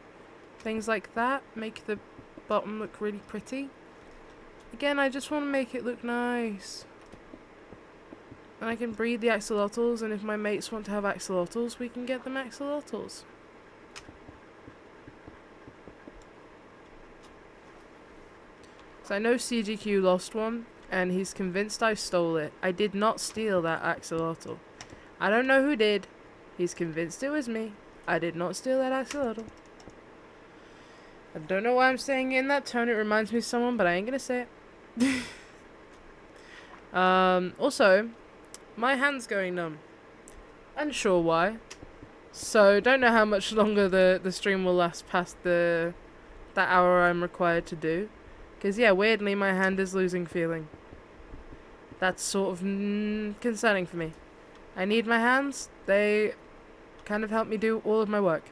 Things like that make the bottom look really pretty. Again, I just want to make it look nice. And I can breed the axolotls, and if my mates want to have axolotls, we can get them axolotls. So I know CGQ lost one, and he's convinced I stole it. I did not steal that axolotl. I don't know who did. He's convinced it was me. I did not steal that axolotl. I don't know why I'm saying it in that tone. It reminds me of someone, but I ain't gonna say it. Also, my hand's going numb. Unsure why. So, don't know how much longer the stream will last past that hour I'm required to do. Because, yeah, weirdly, my hand is losing feeling. That's sort of concerning for me. I need my hands. They kind of help me do all of my work.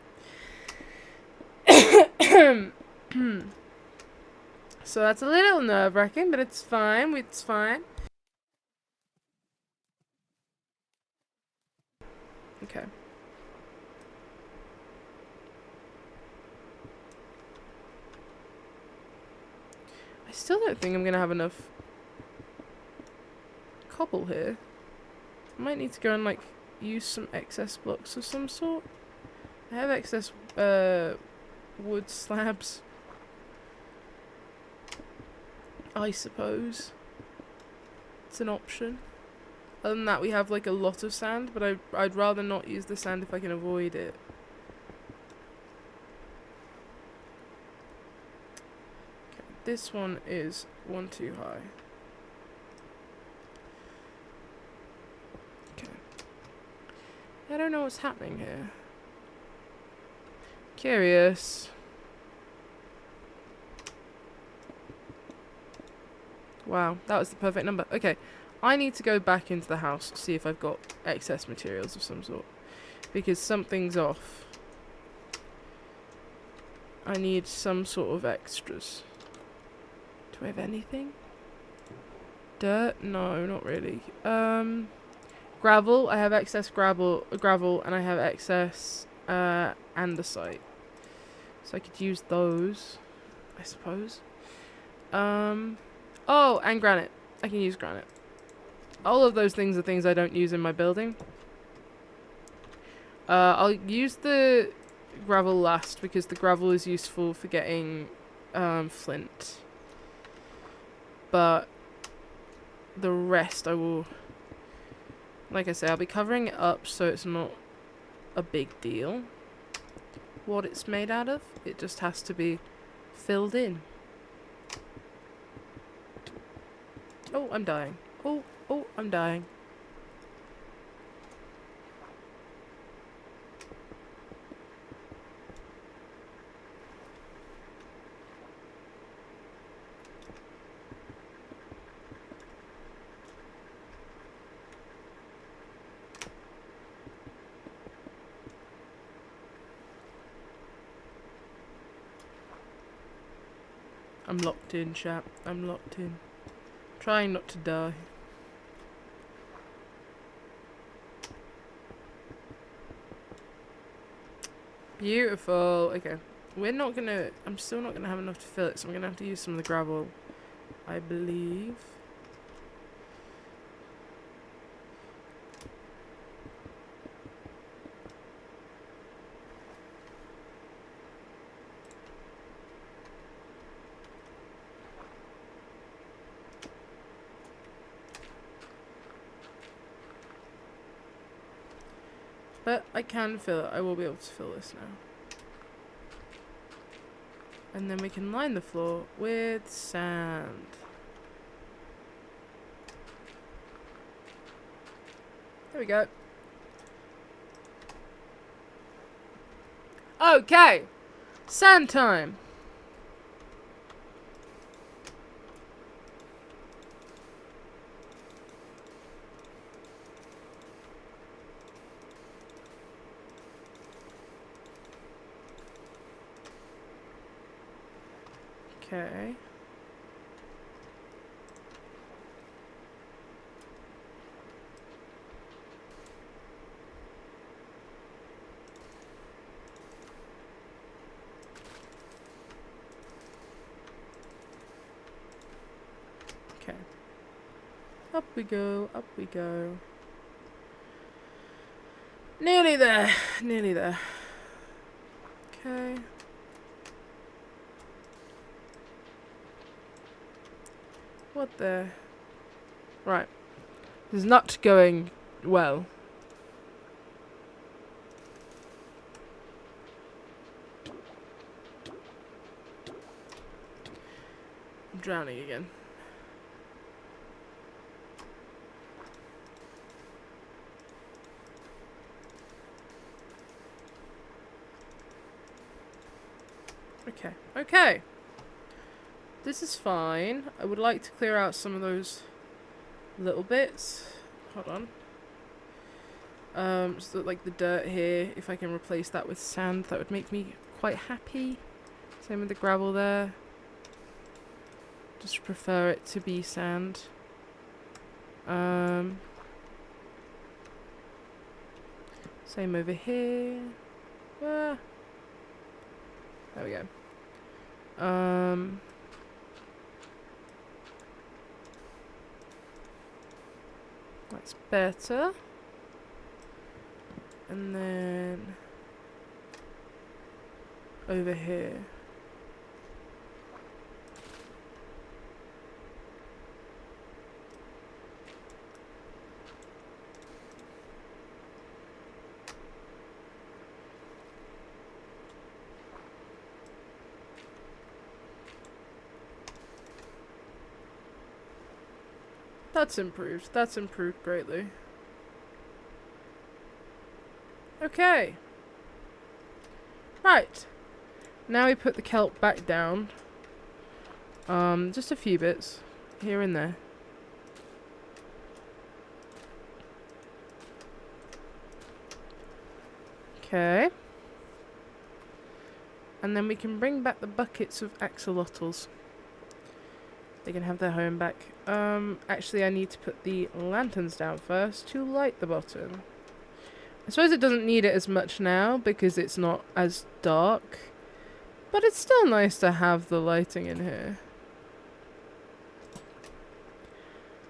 So that's a little nerve-wracking, but it's fine. It's fine. Okay. still don't think I'm gonna have enough cobble here. I might need to go and like use some excess blocks of some sort. I have excess wood slabs, I suppose. It's an option. Other than that, we have like a lot of sand, but I'd rather not use the sand if I can avoid it. Okay, this one is one too high. Okay. I don't know what's happening here. Curious. Wow, that was the perfect number. Okay, I need to go back into the house to see if I've got excess materials of some sort. Because something's off. I need some sort of extras. Do I have anything? Dirt? No, not really. Gravel. I have excess gravel, and I have excess andesite. So I could use those, I suppose. Oh, and granite. I can use granite. All of those things are things I don't use in my building. I'll use the gravel last because the gravel is useful for getting flint. But the rest I will, like I say, I'll be covering it up so it's not a big deal what it's made out of. It just has to be filled in. Oh, I'm dying. Oh, I'm dying. I'm locked in, chap. I'm locked in. Trying not to die. Beautiful. Okay. I'm still not gonna have enough to fill it, so I'm gonna have to use some of the gravel, I believe. But I can fill it. I will be able to fill this now. And then we can line the floor with sand. There we go. Okay. Sand time. Okay. Okay. Up we go, up we go. Nearly there, nearly there. Okay. What the? Right. This is not going well. I'm drowning again. Okay. Okay. This is fine. I would like to clear out some of those little bits. Hold on. So like the dirt here, if I can replace that with sand, that would make me quite happy. Same with the gravel there. Just prefer it to be sand. Same over here. Ah. There we go. That's better. And then over here. That's improved. That's improved greatly. Okay. Right. Now we put the kelp back down. Just a few bits here and there. Okay. And then we can bring back the buckets of axolotls. They can have their home back. Actually I need to put the lanterns down first to light the bottom. I suppose it doesn't need it as much now because it's not as dark. But it's still nice to have the lighting in here.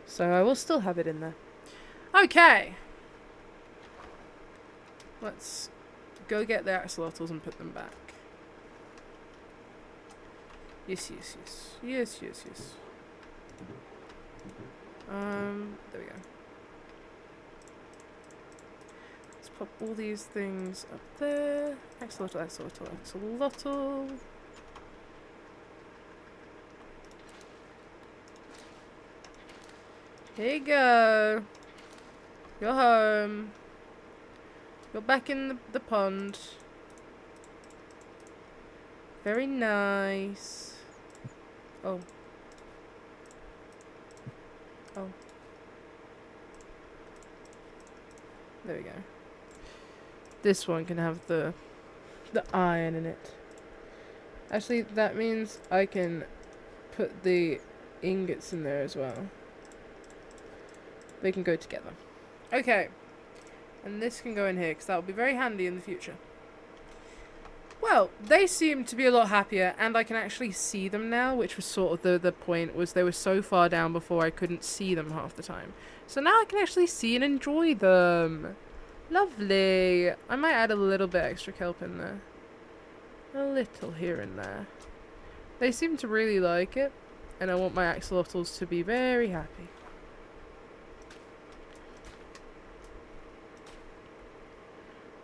So I will still have it in there. Okay. Let's go get the axolotls and put them back. Yes, yes, yes. Yes, yes, yes. There we go. Let's pop all these things up there. Axolotl, axolotl, axolotl. Here you go. You're home. You're back in the pond. Very nice. Oh. Oh. There we go. This one can have the iron in it. Actually, that means I can put the ingots in there as well. They can go together. Okay. And this can go in here, because that will be very handy in the future. Well, they seem to be a lot happier, and I can actually see them now, which was sort of the point, was they were so far down before I couldn't see them half the time. So now I can actually see and enjoy them. Lovely. I might add a little bit extra kelp in there. A little here and there. They seem to really like it, and I want my axolotls to be very happy.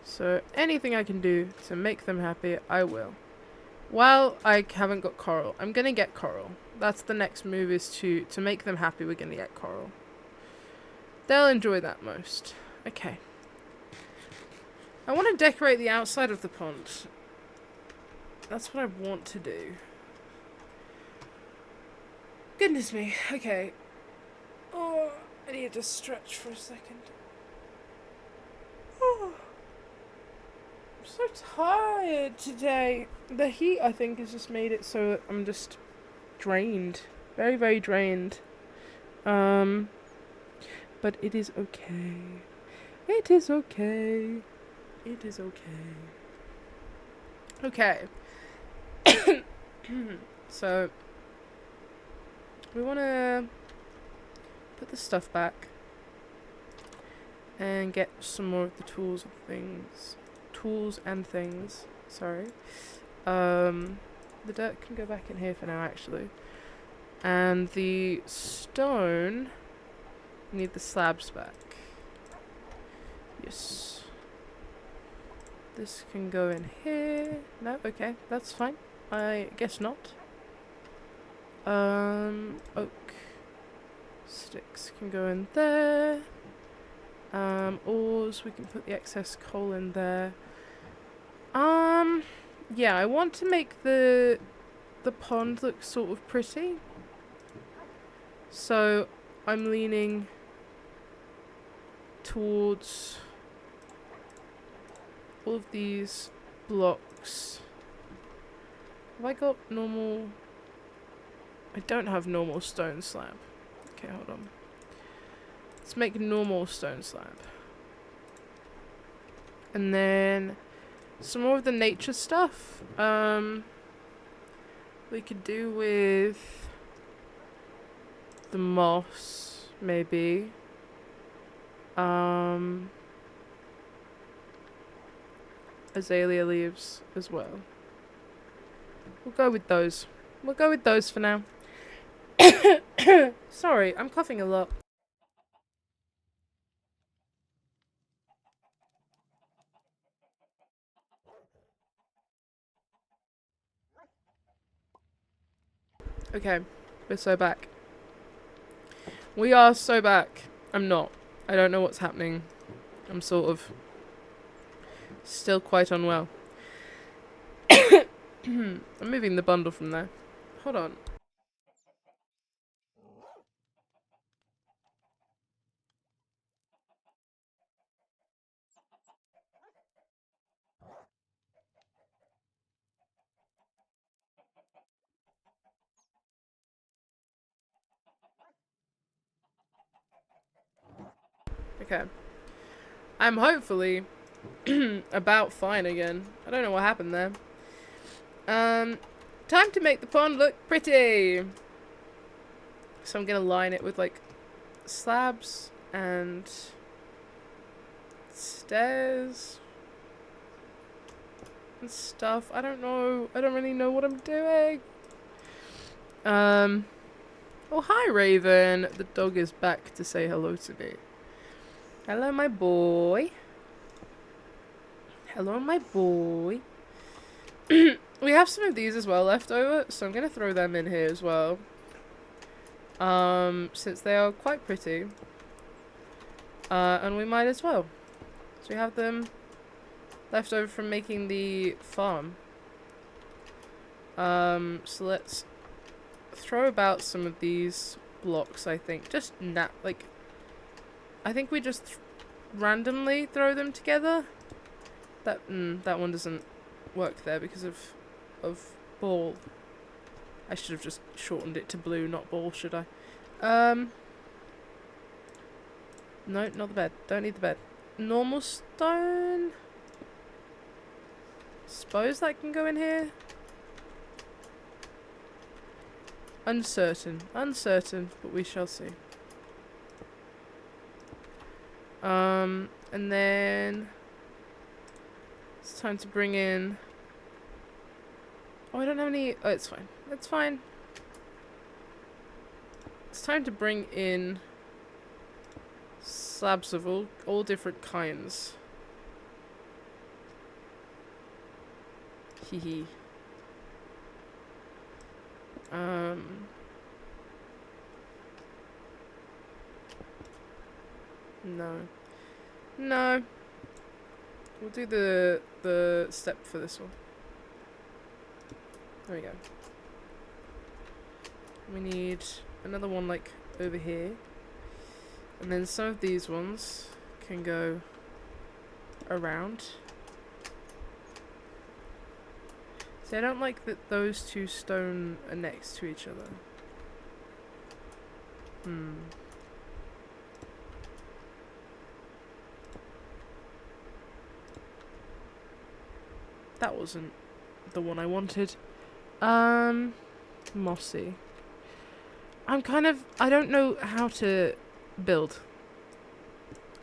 So anything I can do to make them happy, I will. While I haven't got coral, I'm gonna get coral. That's the next move, is to make them happy, we're gonna get coral. They'll enjoy that most. Okay. I want to decorate the outside of the pond. That's what I want to do. Goodness me. Okay. Oh, I need to stretch for a second. Oh. I'm so tired today. The heat, I think, has just made it so I'm just drained. Very, very drained. But it is okay. It is okay. It is okay. Okay. So, we want to put the stuff back and get some more of the tools and things. Sorry. The dirt can go back in here for now, actually. And the stone, we need the slabs back. Yes. This can go in here. No, okay, that's fine. I guess not. Oak sticks can go in there. Ores, we can put the excess coal in there. Yeah, I want to make the pond look sort of pretty. So I'm leaning towards all of these blocks. Have I got normal? I don't have normal stone slab. Okay, hold on. Let's make normal stone slab. And then some more of the nature stuff. We could do with the moss, maybe. Azalea leaves as well. We'll go with those. We'll go with those for now. Sorry, I'm coughing a lot. Okay, we're so back. We are so back. I'm not. I don't know what's happening. I'm sort of still quite unwell. I'm moving the bundle from there. Hold on. Okay. I'm hopefully about fine again. I don't know what happened there. Time to make the pond look pretty. So I'm gonna line it with like slabs and stairs and stuff. I don't know. I don't really know what I'm doing. Oh, hi, Raven. The dog is back to say hello to me. Hello, my boy. Hello, my boy. We have some of these as well left over, so I'm going to throw them in here as well. Since they are quite pretty. And we might as well. So we have them left over from making the farm. So let's throw about some of these blocks, I think. Just like, I think we just randomly throw them together. That one doesn't work there because of ball. I should have just shortened it to blue, not ball, should I? No, not the bed. Don't need the bed. Normal stone. Suppose that can go in here. Uncertain, but we shall see. And then it's time to bring in. Oh, I don't have any. Oh, it's fine. It's fine. It's time to bring in slabs of all different kinds. Hee. No. We'll do the step for this one. There we go. We need another one like over here. And then some of these ones can go around. See, I don't like that those two stone are next to each other. That wasn't the one I wanted. Mossy. I don't know how to build.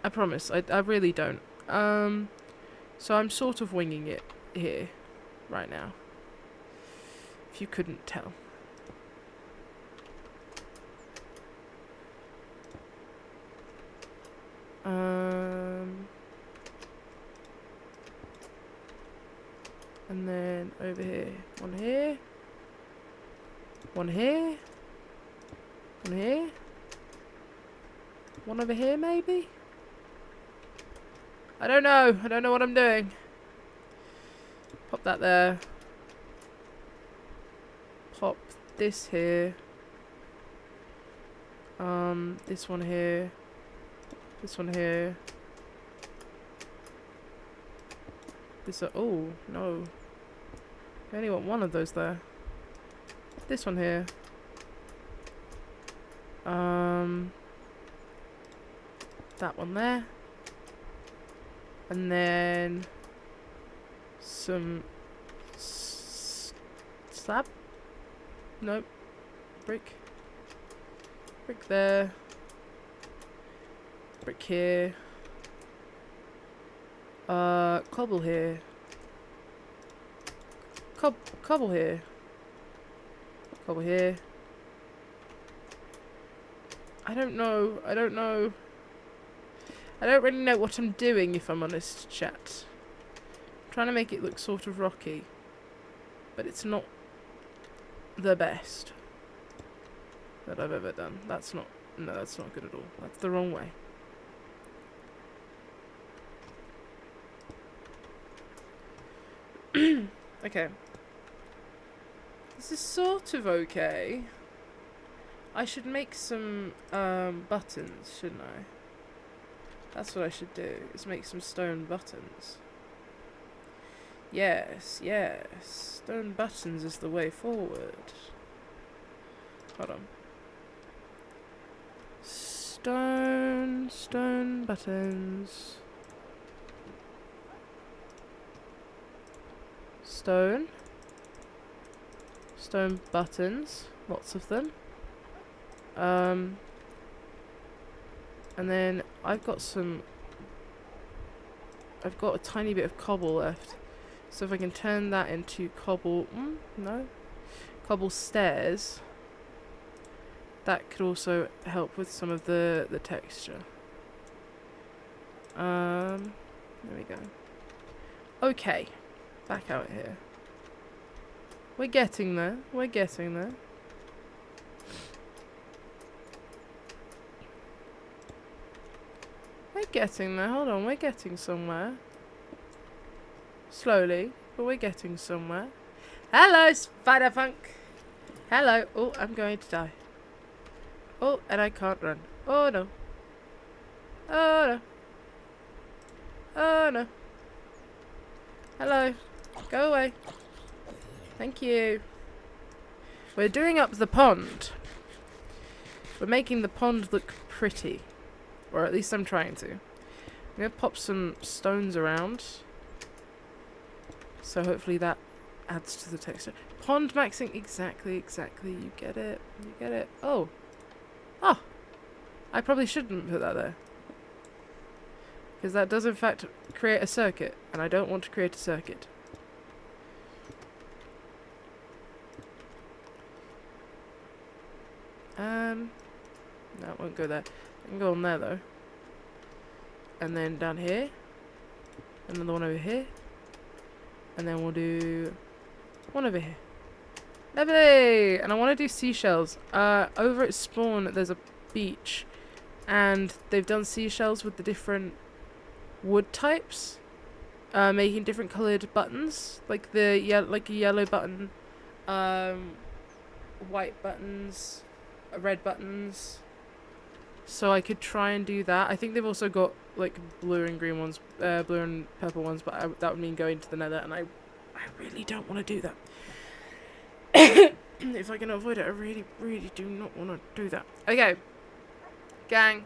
I promise, I really don't. So I'm sort of winging it here, right now. If you couldn't tell. And then over here. One here. One here. One here. One over here, maybe? I don't know. I don't know what I'm doing. Pop that there. Pop this here. This one here. This one here. This, oh, no. I only want one of those there. This one here. That one there. And then some slab? Nope. Brick. Brick there. Brick here. Cobble here. Cobble here. Cobble here. I don't know. I don't really know what I'm doing, if I'm honest, chat. I'm trying to make it look sort of rocky. But it's not the best that I've ever done. That's not good at all. That's the wrong way. Okay. This is sort of okay. I should make some buttons, shouldn't I? That's what I should do, is make some stone buttons. Yes, yes. Stone buttons is the way forward. Hold on. Stone buttons. Stone buttons, lots of them. And then I've got a tiny bit of cobble left. So if I can turn that into cobble stairs, that could also help with some of the texture. There we go. Okay, back out here. We're getting there. We're getting there. We're getting there. Hold on, we're getting somewhere. Slowly, but we're getting somewhere. Hello, Spider-Punk. Hello. Oh, I'm going to die. Oh, and I can't run. Oh, no. Oh, no. Oh, no. Hello. Go away. Thank you. We're doing up the pond. We're making the pond look pretty. Or at least I'm trying to. I'm going to pop some stones around. So hopefully that adds to the texture. Pond maxing, exactly. You get it. You get it. Oh. Oh. I probably shouldn't put that there. Because that does in fact create a circuit. And I don't want to create a circuit. No, it won't go there. I can go on there though. And then down here. Another one over here. And then we'll do one over here. Lovely! And I want to do seashells. Over at Spon, there's a beach. And they've done seashells with the different wood types. Making different coloured buttons. Like a yellow button. White buttons. Red buttons. So I could try and do that. I think they've also got like blue and green ones, blue and purple ones, but that would mean going to the nether, and I really don't want to do that. If I can avoid it, I really do not want to do that. Okay, gang,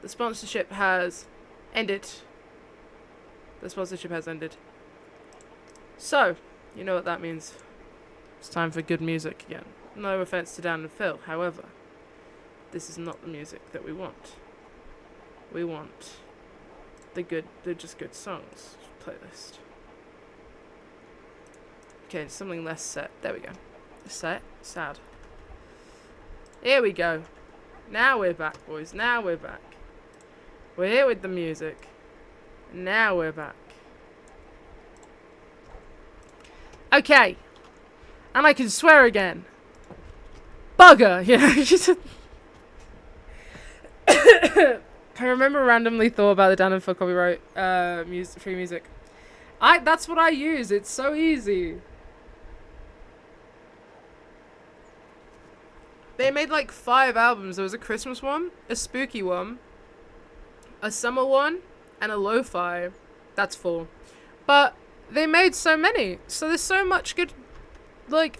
the sponsorship has ended. The sponsorship has ended. So, you know what that means. It's time for good music again. No offense to Dan and Phil, however, this is not the music that we want. We want the just good songs playlist. Okay, something less set. There we go. Set. Sad. Here we go. Now we're back, boys. Now we're back. We're here with the music. Now we're back. Okay. And I can swear again. Bugger! Yeah. I remember randomly thought about the Dan and Phil copyright free music. That's what I use. It's so easy. They made like 5 albums. There was a Christmas one, a spooky one, a summer one, and a lo-fi. That's 4. But they made so many. So there's so much good, like,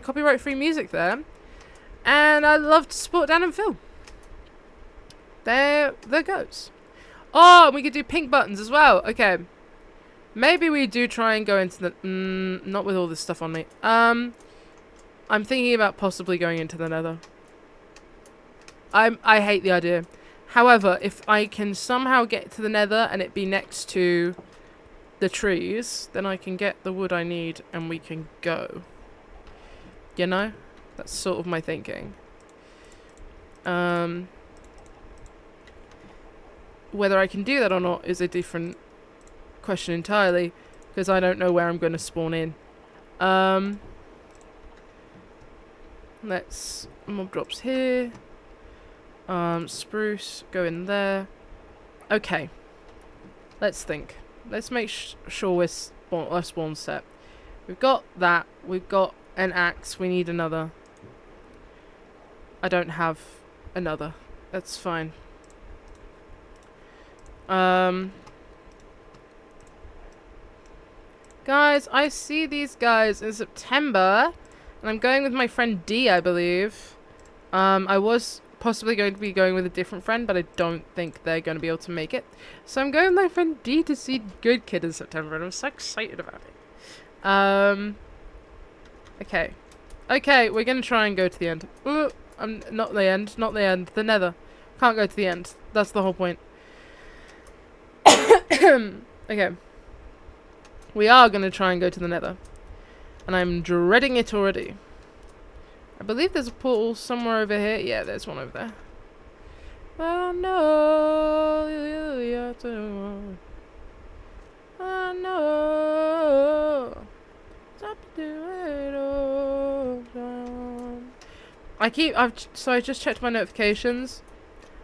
copyright free music there. And I love to support Dan and Phil. There goes. Oh, and we could do pink buttons as well. Okay. Maybe we do try and go into the... not with all this stuff on me. I'm thinking about possibly going into the nether. I hate the idea. However, if I can somehow get to the nether and it be next to the trees, then I can get the wood I need and we can go. You know? That's sort of my thinking. Whether I can do that or not is a different question entirely, because I don't know where I'm going to spawn in. Let's mob drops here. Spruce, go in there. Okay. Let's think. Let's make sure we're spawn set. We've got that. We've got an axe. We need another. I don't have another. That's fine. Guys, I see these guys in September, and I'm going with my friend D, I believe. I was possibly going to be going with a different friend, but I don't think they're going to be able to make it. So I'm going with my friend D to see Good Kid in September, and I'm so excited about it. Okay. Okay, we're going to try and go to the end. Ooh, not the end, not the end. The nether. Can't go to the end. That's the whole point. Okay. We are going to try and go to the nether. And I'm dreading it already. I believe there's a portal somewhere over here. Yeah, there's one over there. I know you're the one. I know. Stop doing all. So I just checked my notifications.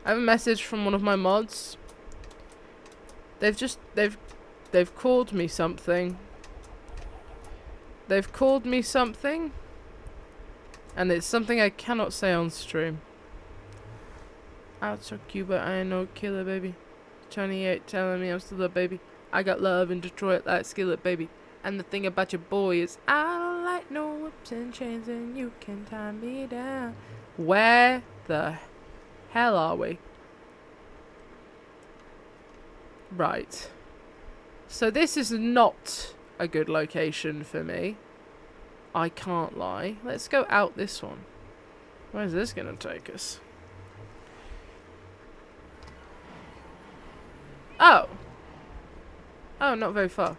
I have a message from one of my mods. They've called me something. They've called me something. And it's something I cannot say on stream. I'll chuck you, but I ain't no killer, baby. 28 telling me I'm still a baby. I got love in Detroit like Skillet, baby. And the thing about your boy is I don't like no whips and chains and you can tie me down. Where the hell are we? Right. So this is not a good location for me. I can't lie. Let's go out this one. Where's this gonna take us? Oh. Oh, not very far.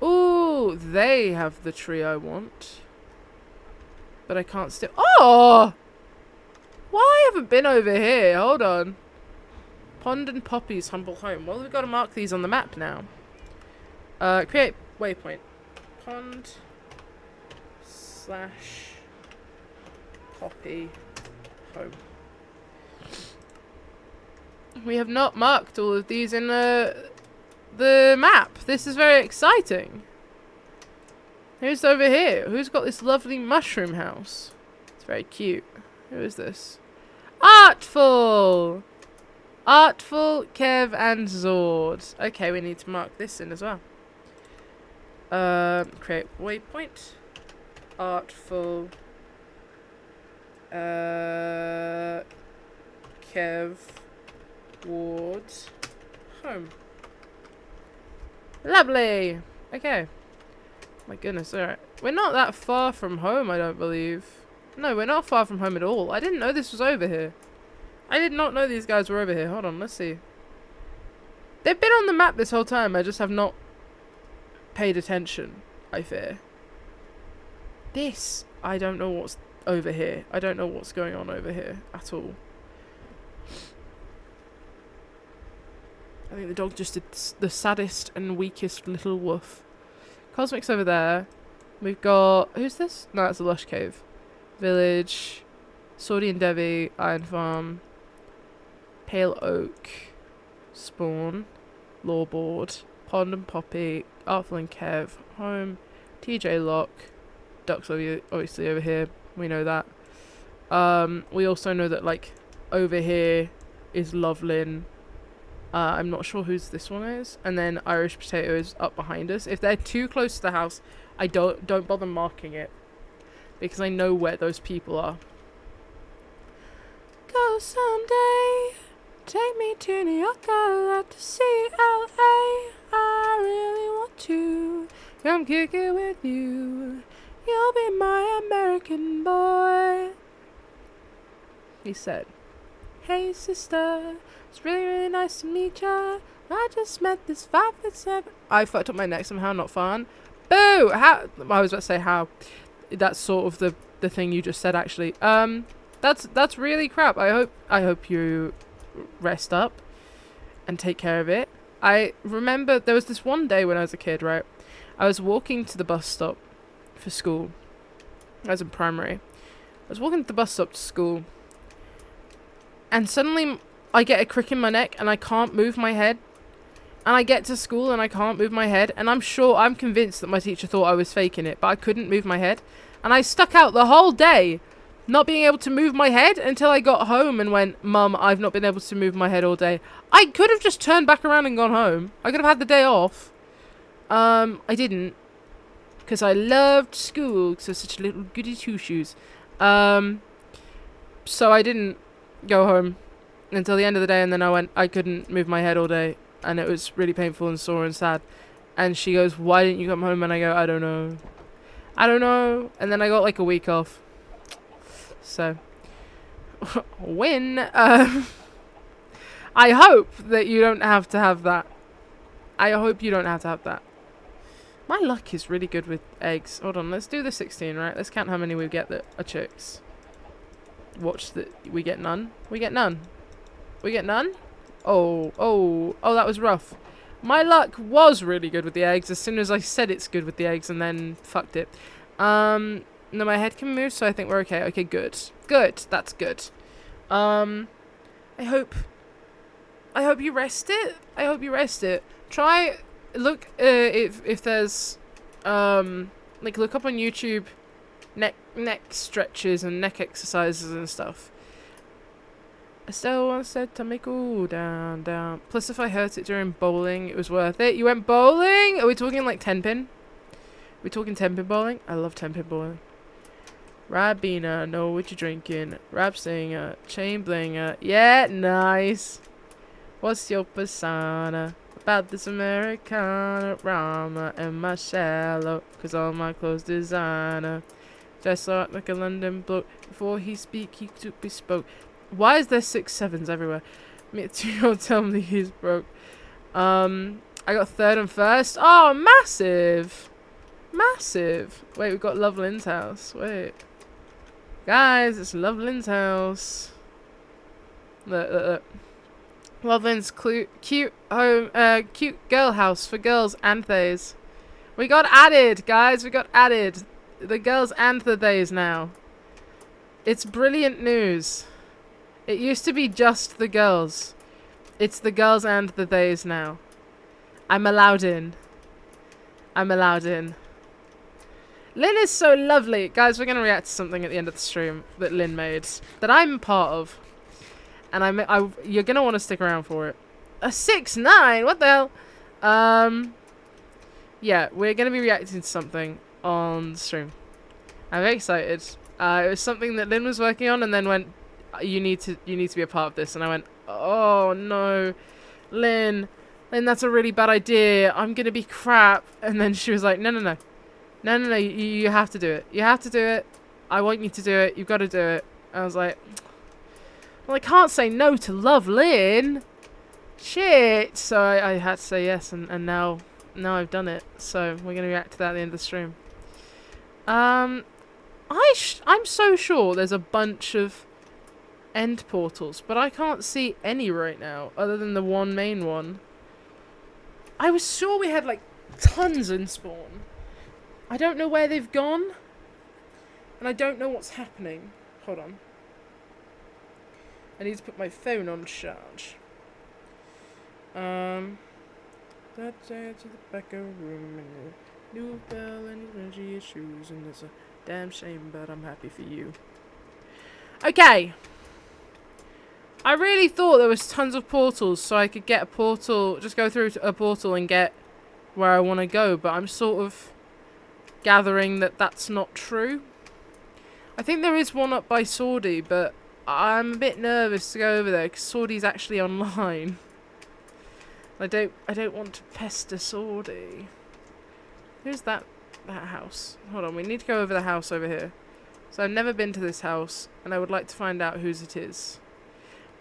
Ooh, they have the tree I want. But I can't still... Oh! Why haven't been over here? Hold on. Pond and Poppy's humble home. Well, we've got to mark these on the map now. Create waypoint. Pond / Poppy home. We have not marked all of these in the map. This is very exciting. Who's over here? Who's got this lovely mushroom house? It's very cute. Who is this? Artful! Artful, Kev, and Zord. Okay, we need to mark this in as well. Create waypoint. Artful. Kev. Ward. Home. Lovely! Okay. My goodness, alright. We're not that far from home, I don't believe. No, we're not far from home at all. I didn't know this was over here. I did not know these guys were over here. Hold on, let's see. They've been on the map this whole time. I just have not paid attention, I fear. This, I don't know what's over here. I don't know what's going on over here at all. I think the dog just did the saddest and weakest little woof. Cosmic's over there. We've got... Who's this? No, that's a Lush Cave. Village. Swordy and Debbie. Iron Farm. Pale Oak. Spawn. Lawboard. Pond and Poppy. Arthur and Kev. Home. TJ Lock. Duck's obviously over here. We know that. We also know that, like, over here is Lovelin. I'm not sure whose this one is. And then Irish Potato is up behind us. If they're too close to the house, I don't bother marking it. Because I know where those people are. Go someday. Take me to New York. I'd like to see LA. I really want to come kick it with you. You'll be my American boy. He said. Hey sister, it's really, really nice to meet ya. I just met this 5'7". I fucked up my neck somehow, not fun. Boo! How? I was about to say how. That's sort of the thing you just said, actually. That's really crap. I hope you rest up and take care of it. I remember there was this one day when I was a kid, right? I was walking to the bus stop for school. I was in primary. I was walking to the bus stop to school, and suddenly I get a crick in my neck and I can't move my head. And I get to school and I can't move my head. And I'm convinced that my teacher thought I was faking it, but I couldn't move my head. And I stuck out the whole day not being able to move my head until I got home and went, Mum, I've not been able to move my head all day. I could have just turned back around and gone home. I could have had the day off. I didn't. Because I loved school, because I was such a little goody two-shoes. So I didn't go home until the end of the day, and then I couldn't move my head all day. And it was really painful and sore and sad. And she goes, why didn't you come home? And I go, I don't know. And then I got like a week off. So, win. I hope that you don't have to have that. My luck is really good with eggs. Hold on, let's do the 16, right? Let's count how many we get that are chicks. Watch that. We get none. Oh, that was rough. My luck was really good with the eggs as soon as I said it's good with the eggs and then fucked it. No, my head can move, so I think we're okay. Okay, good. That's good. I hope you rest it. Try, look, if there's, like, look up on YouTube neck stretches and neck exercises and stuff. Estelle once said to me, cool down. Plus, if I hurt it during bowling, it was worth it. You went bowling? Are we talking like 10-pin? Are we talking 10-pin bowling? I love 10-pin bowling. Rabina, know what you're drinking. Rap singer, chain blinger. Yeah, nice. What's your persona? About this Americana, Rama, and my shallow. Cause all my clothes designer. Dress like a London bloke. Before he speak, he to be spoke. Why is there 6 7s everywhere? Me too, tell me he's broke. I got 3rd and 1st. Oh, massive. Wait, we've got Love Lynn's house. Wait. Guys, it's Love Lynn's house. Look. Love Lynn's cute home, cute girl house for girls and theys. We got added, guys. The girls and the theys now. It's brilliant news. It used to be just the girls. It's the girls and the theys now. I'm allowed in. Lynn is so lovely. Guys, we're going to react to something at the end of the stream that Lynn made. That I'm part of. And you're going to want to stick around for it. A 6'9"? What the hell? Yeah, we're going to be reacting to something on the stream. I'm very excited. It was something that Lynn was working on and then went, you need to be a part of this. And I went, oh no, Lynn, that's a really bad idea. I'm gonna be crap. And then she was like, no, you have to do it. I want you to do it. You've got to do it. I was like, well, I can't say no to Love Lynn. Shit. So I had to say yes, and now I've done it. So we're gonna react to that at the end of the stream. I'm so sure there's a bunch of end portals, but I can't see any right now other than the one main one. I was sure we had like tons in Spawn. I don't know where they've gone, and I don't know what's happening. Hold on. I need to put my phone on charge. That day to the back of the room and a new bell and energy issues, and it's a damn shame, but I'm happy for you. Okay. I really thought there was tons of portals so I could get a portal, just go through a portal and get where I want to go, but I'm sort of gathering that that's not true. I think there is one up by Swordy, but I'm a bit nervous to go over there because Swordy's actually online. I don't want to pester Swordy. Who's that house? Hold on, we need to go over the house over here. So I've never been to this house, and I would like to find out whose it is.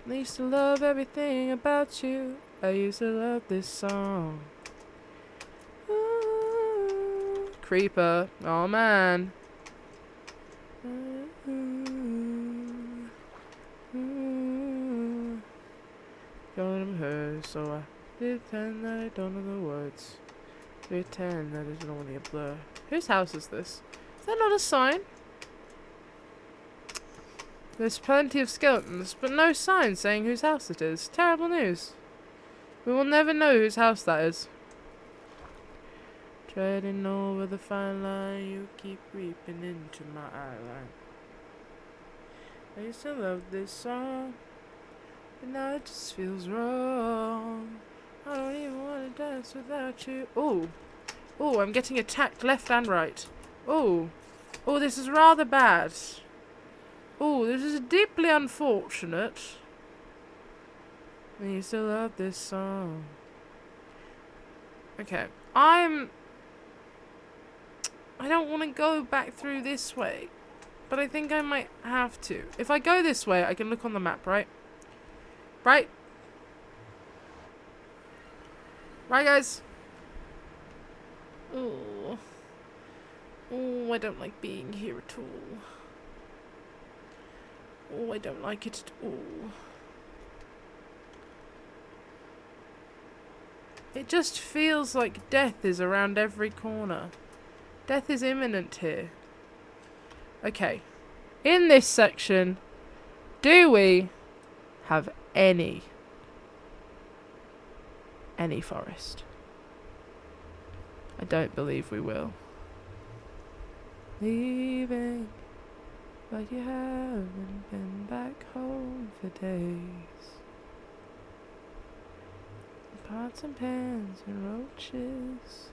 I used to love everything about you. I used to love this song. Ooh, creeper. Oh man. Don't her, so I pretend that I don't know the words. Pretend that it's only a blur. Whose house is this? Is that not a sign? There's plenty of skeletons, but no sign saying whose house it is. Terrible news. We will never know whose house that is. Treading over the fine line, you keep creeping into my eyeline. I used to love this song, but now it just feels wrong. I don't even want to dance without you. Oh, oh, I'm getting attacked left and right. Oh, oh, this is rather bad. Oh, this is deeply unfortunate. I used to love this song. Okay, I don't want to go back through this way, but I think I might have to. If I go this way, I can look on the map, right? Right? Right, guys? Oh. Oh, I don't like being here at all. Oh, I don't like it at all. It just feels like death is around every corner. Death is imminent here. Okay. In this section, do we have any forest? I don't believe we will. Leaving, but you haven't been back home for days. Pots and pans and roaches.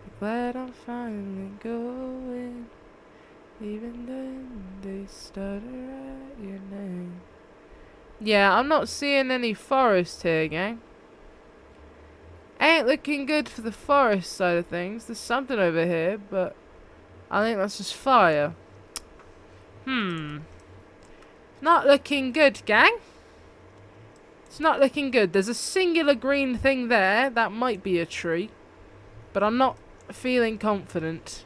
I'm glad I'm finally going, even then they stutter at your name. Yeah, I'm not seeing any forest here, gang. Ain't looking good for the forest side of things. There's something over here, but I think that's just fire. Not looking good, gang. It's not looking good. There's a singular green thing there. That might be a tree. But I'm not feeling confident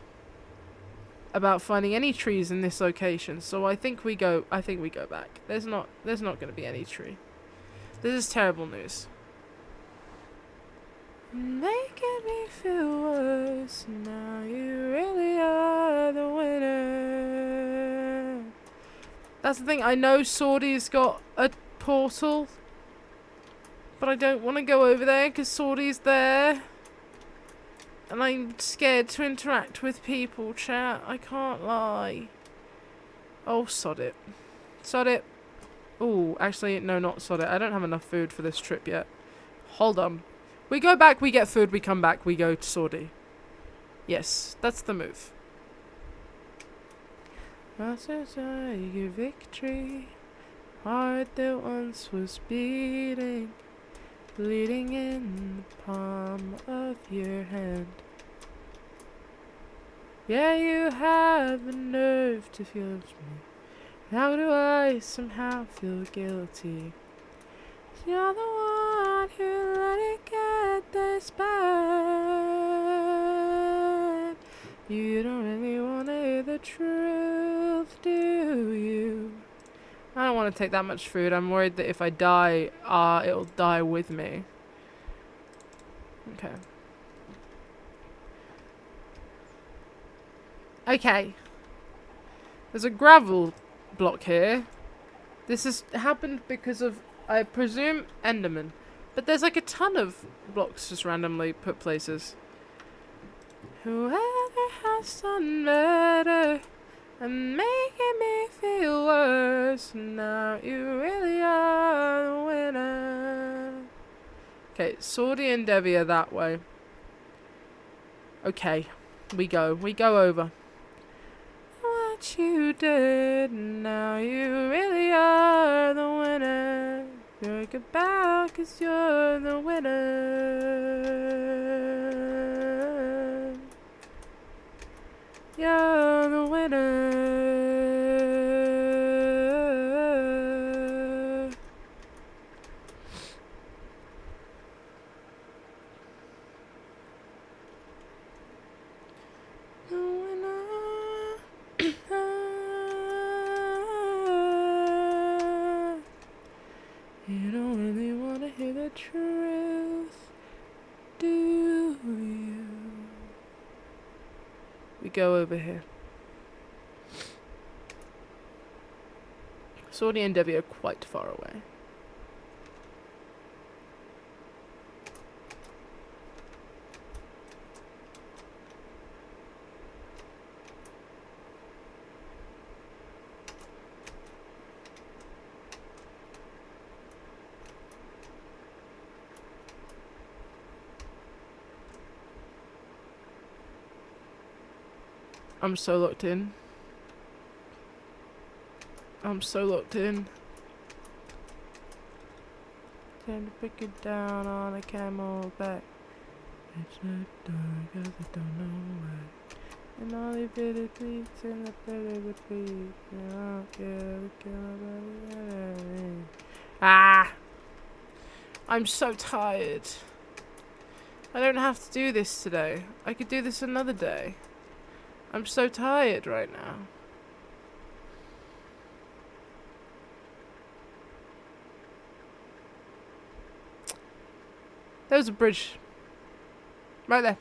about finding any trees in this location. So I think we go back. There's not going to be any tree. This is terrible news. Making me feel worse. Now you really are the winner. That's the thing. I know Swordy's got a portal, but I don't want to go over there because Swordy's there. And I'm scared to interact with people, chat. I can't lie. Oh, sod it. Sod it. Oh, actually, no, not sod it. I don't have enough food for this trip yet. Hold on. We go back, we get food, we come back, we go to Swordy. Yes, that's the move. That's a victory. Heart that once was beating. Bleeding in the palm of your hand. Yeah, you have the nerve to feel me. How do I somehow feel guilty? You're the one who let it get this bad. You don't really want to hear the truth, do you? I don't want to take that much food. I'm worried that if I die, it'll die with me. Okay. Okay. There's a gravel block here. This has happened because of, I presume, Enderman. But there's like a ton of blocks just randomly put places. Whoever has done better and making me feel worse. Now you really are the winner. Okay, Swordy and Debbie are that way. Okay, we go over. What you did, now you really are the winner. You're goodbye, 'cause you're the winner. You're the winner. go over here. Sordy and Debbie are quite far away. I'm so locked in. I'm so locked in. Time to pick it down on a camel back. It's not dark, cause I don't know why. And all the bitter tweets and the bitter retreat. Ah! I'm so tired. I don't have to do this today. I could do this another day. I'm so tired right now. There's a bridge. Right there.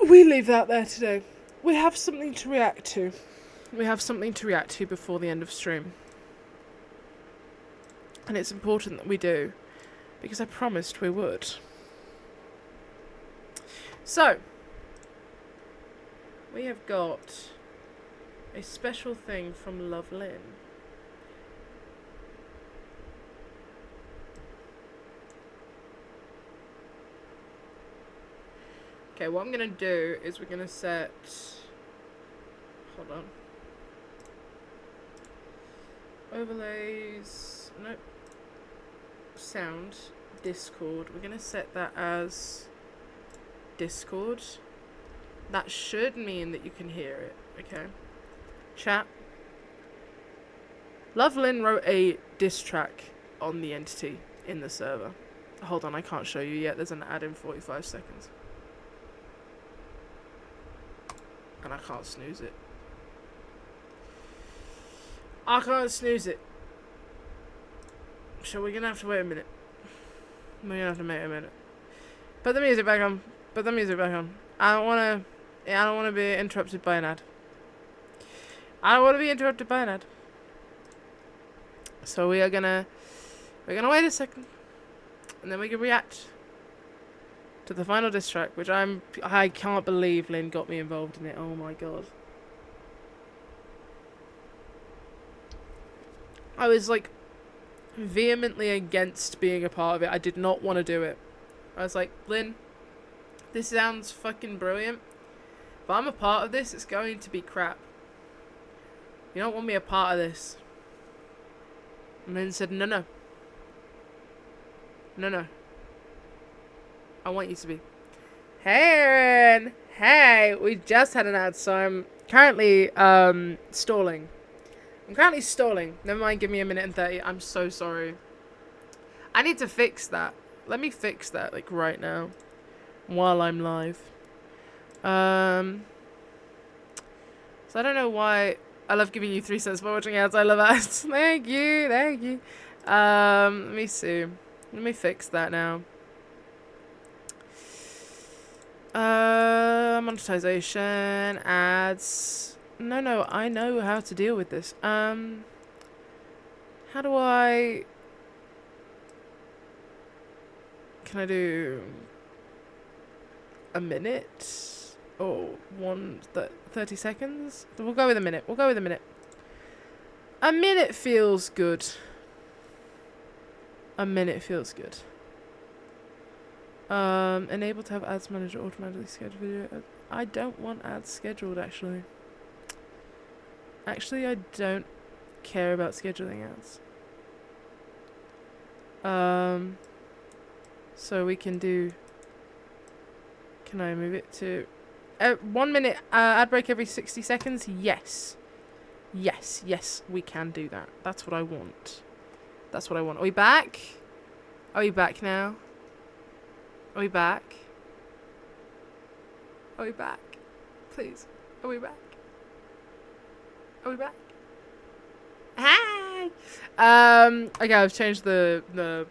We leave that there today. We have something to react to. We have something to react to before the end of stream. And it's important that we do. Because I promised we would. So. We have got a special thing from Love Lynn. Okay, what I'm going to do is we're going to set... Hold on. Overlays... Nope. Sound. Discord. We're going to set that as Discord. That should mean that you can hear it. Okay. Chat. Lovelyn wrote a diss track on the entity in the server. Hold on, I can't show you yet. There's an ad in 45 seconds. And I can't snooze it. I can't snooze it. So we're gonna have to wait a minute. We're gonna have to wait a minute. Put the music back on. Put the music back on. I don't wanna be interrupted by an ad. I don't wanna be interrupted by an ad. So we're gonna wait a second. And then we can react to the final diss track, which I can't believe Lynn got me involved in it. Oh my god. I was like vehemently against being a part of it. I did not want to do it. I was like, Lynn, this sounds fucking brilliant. If I'm a part of this, it's going to be crap. You don't want me a part of this. And Lynn said, no, no. No, no. I want you to be. Hey, Aaron. Hey, we just had an ad, so I'm currently stalling. I'm currently stalling. Never mind, give me a minute and 30. I'm so sorry. I need to fix that. Let me fix that, like, right now. While I'm live. So I don't know why I love giving you 3 cents for watching ads. I love ads. Thank you. Thank you. Let me see. Let me fix that now. Monetization, ads. No, I know how to deal with this. How do I... Can I do a minute? Or 30 seconds? We'll go with a minute. We'll go with a minute. A minute feels good. A minute feels good. Enable to have ads manager automatically schedule video. I don't want ads scheduled, actually. Actually, I don't care about scheduling ads. So we can do... Can I move it to... 1 minute ad break every 60 seconds? Yes. Yes, we can do that. That's what I want. That's what I want. Are we back? Are we back now? Are we back? Are we back? Please. Are we back? Are we back? Hi! Okay, I've changed the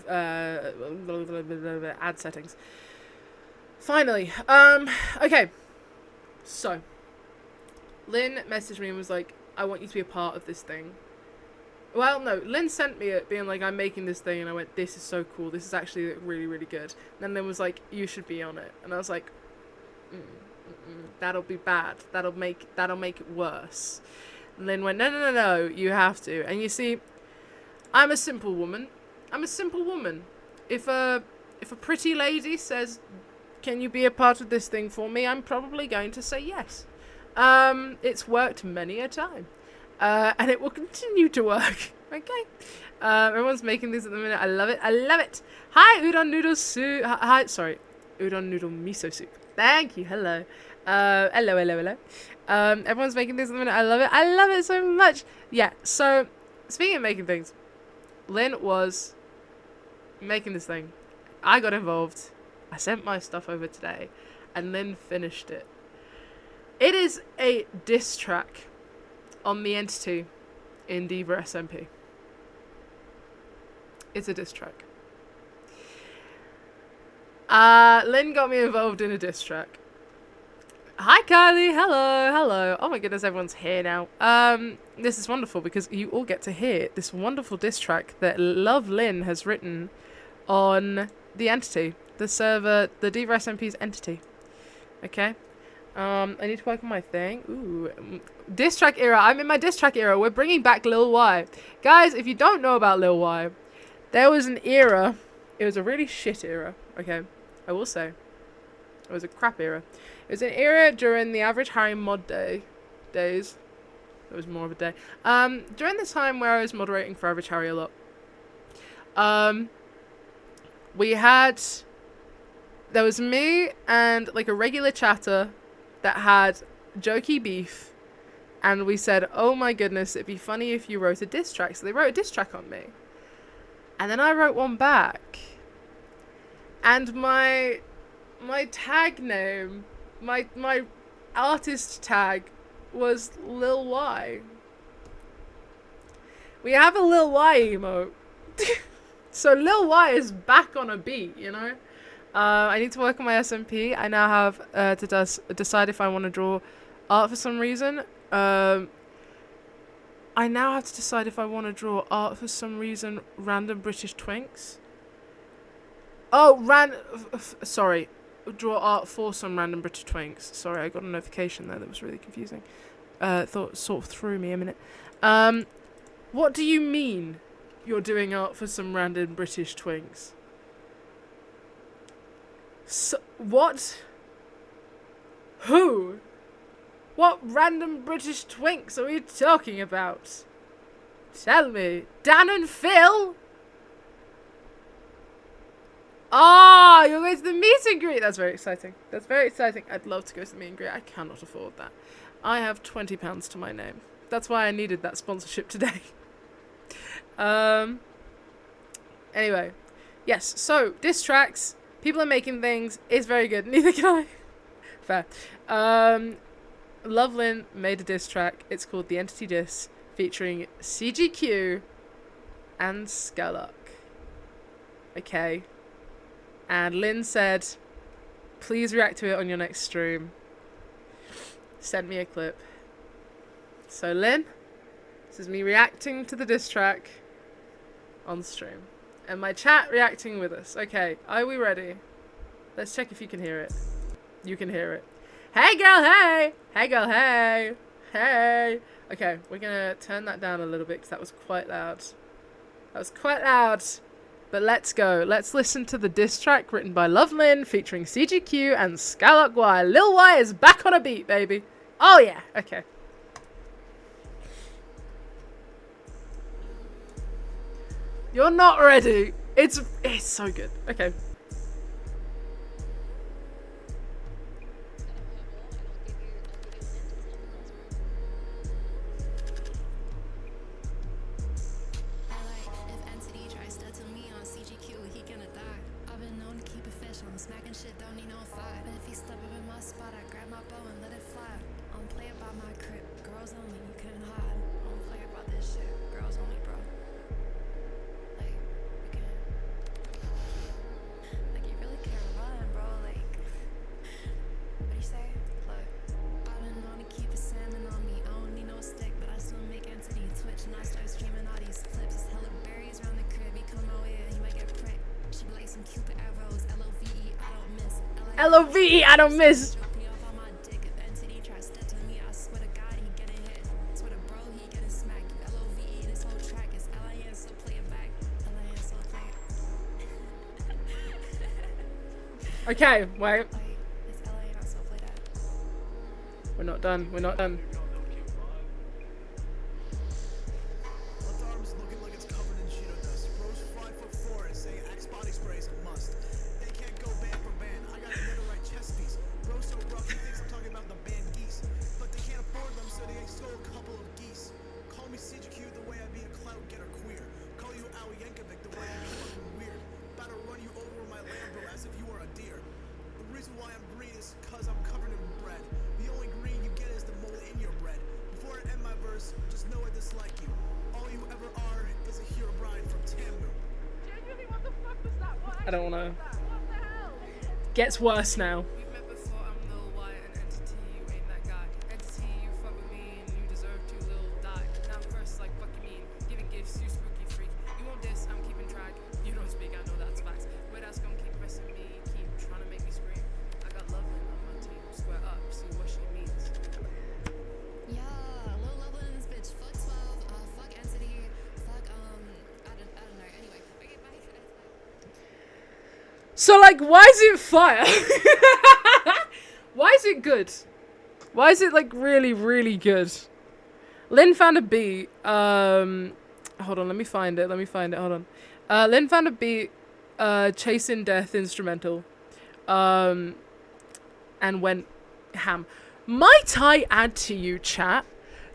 ad settings. Finally, okay. So, Lynn messaged me and was like, I want you to be a part of this thing. Well, no, Lynn sent me it being like, I'm making this thing, and I went, this is so cool. This is actually really, really good. And then Lynn was like, you should be on it. And I was like, that'll be bad. That'll make it worse. And Lynn went, no, you have to. And you see, I'm a simple woman. If a pretty lady says, can you be a part of this thing for me? I'm probably going to say yes. It's worked many a time. And it will continue to work. Okay. Everyone's making these at the minute. I love it. Hi, udon noodle soup. Udon noodle miso soup. Thank you. Hello. Hello. Everyone's making these at the minute. I love it so much. Yeah. So, speaking of making things, Lynn was making this thing. I got involved. I sent my stuff over today, and Lynn finished it. It is a diss track on the entity in Divasmp. It's a diss track. Lynn got me involved in a diss track. Hi Kylie, hello. Oh my goodness, everyone's here now. This is wonderful because you all get to hear this wonderful diss track that Love Lynn has written on the entity, the server, the Divasmp's entity. Okay. I need to work on my thing. Ooh, diss track era. I'm in my diss track era. We're bringing back Lil Y. Guys, if you don't know about Lil Y, there was an era. It was a really shit era. Okay, I will say. It was a crap era. It was an era during the Average Harry mod days. It was more of a day. During the time where I was moderating for Average Harry a lot. There was me and like a regular chatter that had jokey beef, and we said, oh my goodness, it'd be funny if you wrote a diss track. So they wrote a diss track on me, and then I wrote one back, and my tag name, my artist tag was Lil Y. We have a Lil Y emote. So Lil Y is back on a beat, you know? I need to work on my SMP. I now have to decide if I want to draw art for some reason. I now have to decide if I want to draw art for some reason. Random British twinks. Oh, sorry. Draw art for some random British twinks. Sorry, I got a notification there that was really confusing. Thought sort of threw me a minute. What do you mean you're doing art for some random British twinks? So, what? Who? What random British twinks are we talking about? Tell me. Dan and Phil? Ah, you're going to the meet and greet. That's very exciting. I'd love to go to the meet and greet. I cannot afford that. I have £20 to my name. That's why I needed that sponsorship today. Anyway. Yes, so, diss tracks. People are making things. It's very good. Neither can I. Fair. Lovelyn made a diss track. It's called The Entity Diss, featuring CGQ and Skellock. Okay. And Lynn said, please react to it on your next stream. Send me a clip. So Lynn, this is me reacting to the diss track on stream. And my chat reacting with us. Okay, are we ready? Let's check if you can hear it. You can hear it. Hey girl, hey! Hey girl, hey! Hey! Okay, we're gonna turn that down a little bit because that was quite loud. But let's go. Let's listen to the diss track written by Lovelyn featuring CGQ and Skylark Y. Lil Y is back on a beat, baby. Oh yeah, okay. You're not ready. It's so good. Okay. Smacking shit, don't need no fight. But if he step up in my spot, I grab my bow and let it fly. I don't play about my crib, girls only, you can't hide. I don't play about this shit, girls only, bro. Like, you can't. L-O-V-E, I don't miss. Okay, wait. We're not done. We're not done. I don't wanna. Gets worse now. So, like, why is it fire? Why is it good? Why is it, like, really, really good? Lynn found a beat. Hold on, let me find it. Hold on. Lynn found a beat, Chasing Death instrumental. And went ham. Might I add to you, chat?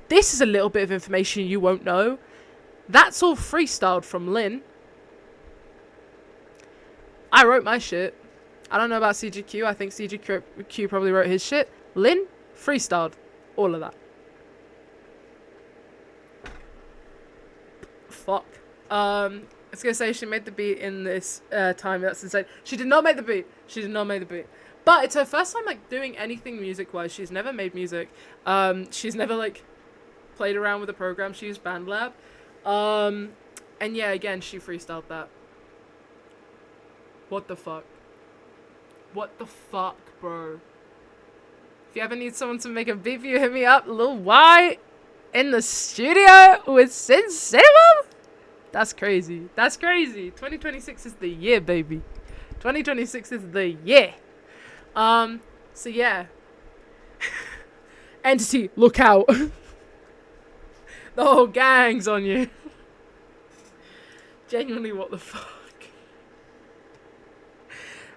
This is a little bit of information you won't know. That's all freestyled from Lynn. I wrote my shit. I don't know about CGQ. I think CGQ probably wrote his shit. Lynn, freestyled. All of that. Fuck. I was gonna say she made the beat in this time. That's insane. She did not make the beat. But it's her first time, like, doing anything music-wise. She's never made music. She's never, like, played around with a program. She used BandLab. And yeah, again, she freestyled that. What the fuck? What the fuck, bro? If you ever need someone to make a beat for you, hit me up. Lil Y in the studio with Sin Cinema? That's crazy. That's crazy. 2026 is the year, baby. 2026 is the year. So yeah. Entity, look out. The whole gang's on you. Genuinely, what the fuck?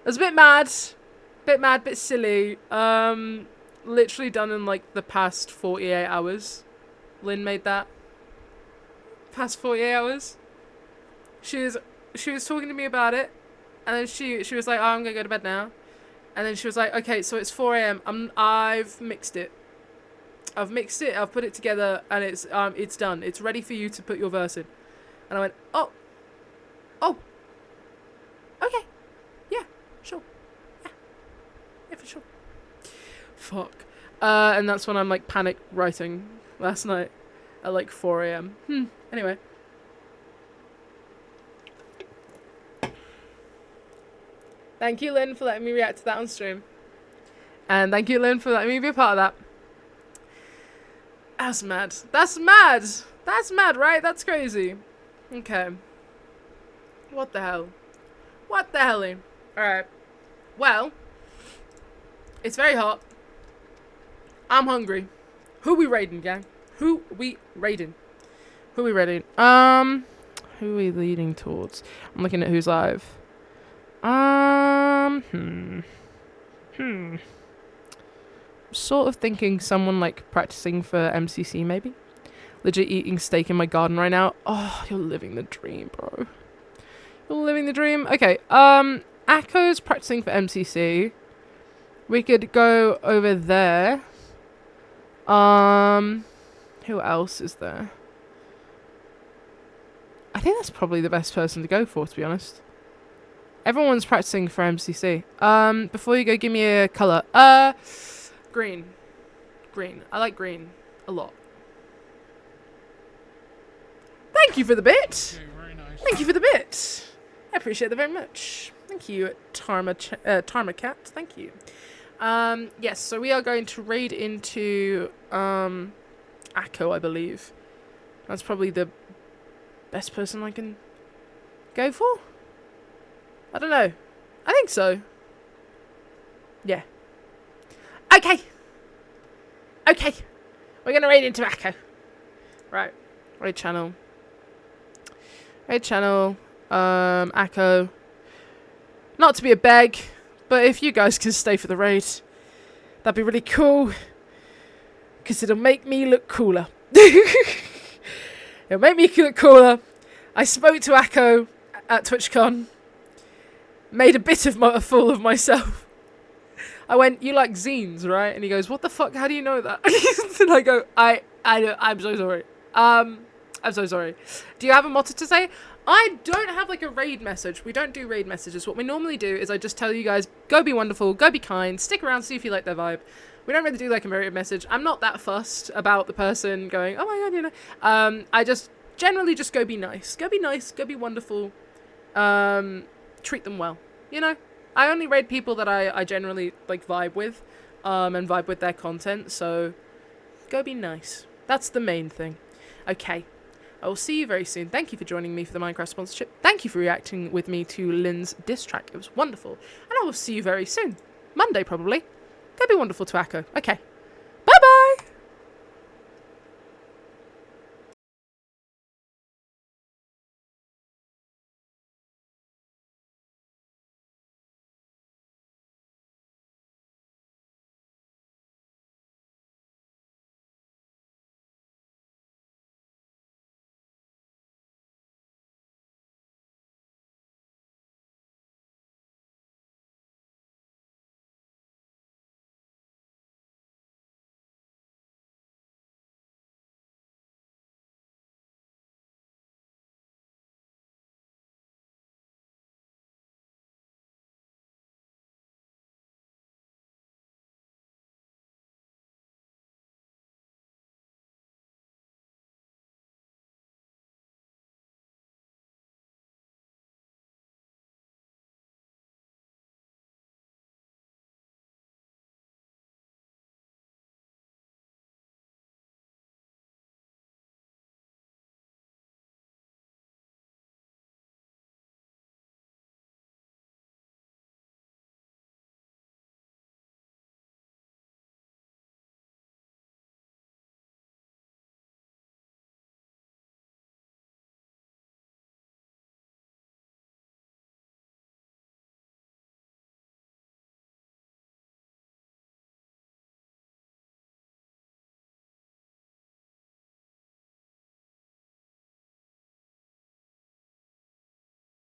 I was a bit mad, bit silly. Literally done in, like, the past 48 hours. Lynn made that. Past 48 hours. She was talking to me about it, and then she was like, oh, I'm gonna go to bed now. And then she was like, okay, so it's 4 a.m. I've mixed it. I've put it together, and it's done. It's ready for you to put your verse in. And I went, oh, okay. Sure. Yeah, for sure. Fuck. And that's when I'm, like, panic writing last night at, like, 4 a.m. Anyway. Thank you, Lynn, for letting me react to that on stream. And thank you, Lynn, for letting me be a part of that. That's mad. That's mad, right? That's crazy. Okay. What the hell? Alright. Well, it's very hot. I'm hungry. Who we raiding, gang? Who we raiding? Who are we leading towards? I'm looking at who's live. Sort of thinking someone, like, practicing for MCC, maybe? Legit eating steak in my garden right now. Oh, you're living the dream, bro. You're living the dream. Okay, Akko's practicing for MCC. We could go over there. Who else is there? I think that's probably the best person to go for, to be honest. Everyone's practicing for MCC. Before you go, give me a colour. Green. Green. I like green a lot. Thank you for the bit. Okay, very nice. Thank you for the bit. I appreciate that very much. Thank you, Tarma Cat. Thank you. Yes, so we are going to raid into Akko, I believe. That's probably the best person I can go for? I don't know. I think so. Yeah. Okay. Okay. We're going to raid into Akko. Right. Raid channel. Raid channel. Akko. Not to be a beg, but if you guys can stay for the raid, that'd be really cool. Because it'll make me look cooler. It'll make me look cooler. I spoke to Akko at TwitchCon. Made a bit of a fool of myself. I went, you like zines, right? And he goes, what the fuck? How do you know that? And I go, I'm so sorry. I'm so sorry. Do you have a motto to say? I don't have like a raid message. We don't do raid messages. What we normally do is I just tell you guys, go be wonderful, go be kind, stick around, see if you like their vibe. We don't really do like a raid message. I'm not that fussed about the person going, oh my god, you know. I just generally just go be nice. Go be nice, go be wonderful. Treat them well, you know? I only raid people that I generally like vibe with, and vibe with their content, so go be nice. That's the main thing. Okay. I will see you very soon. Thank you for joining me for the Minecraft sponsorship. Thank you for reacting with me to Lynn's diss track. It was wonderful. And I will see you very soon. Monday, probably. Go be wonderful to Akko. Okay.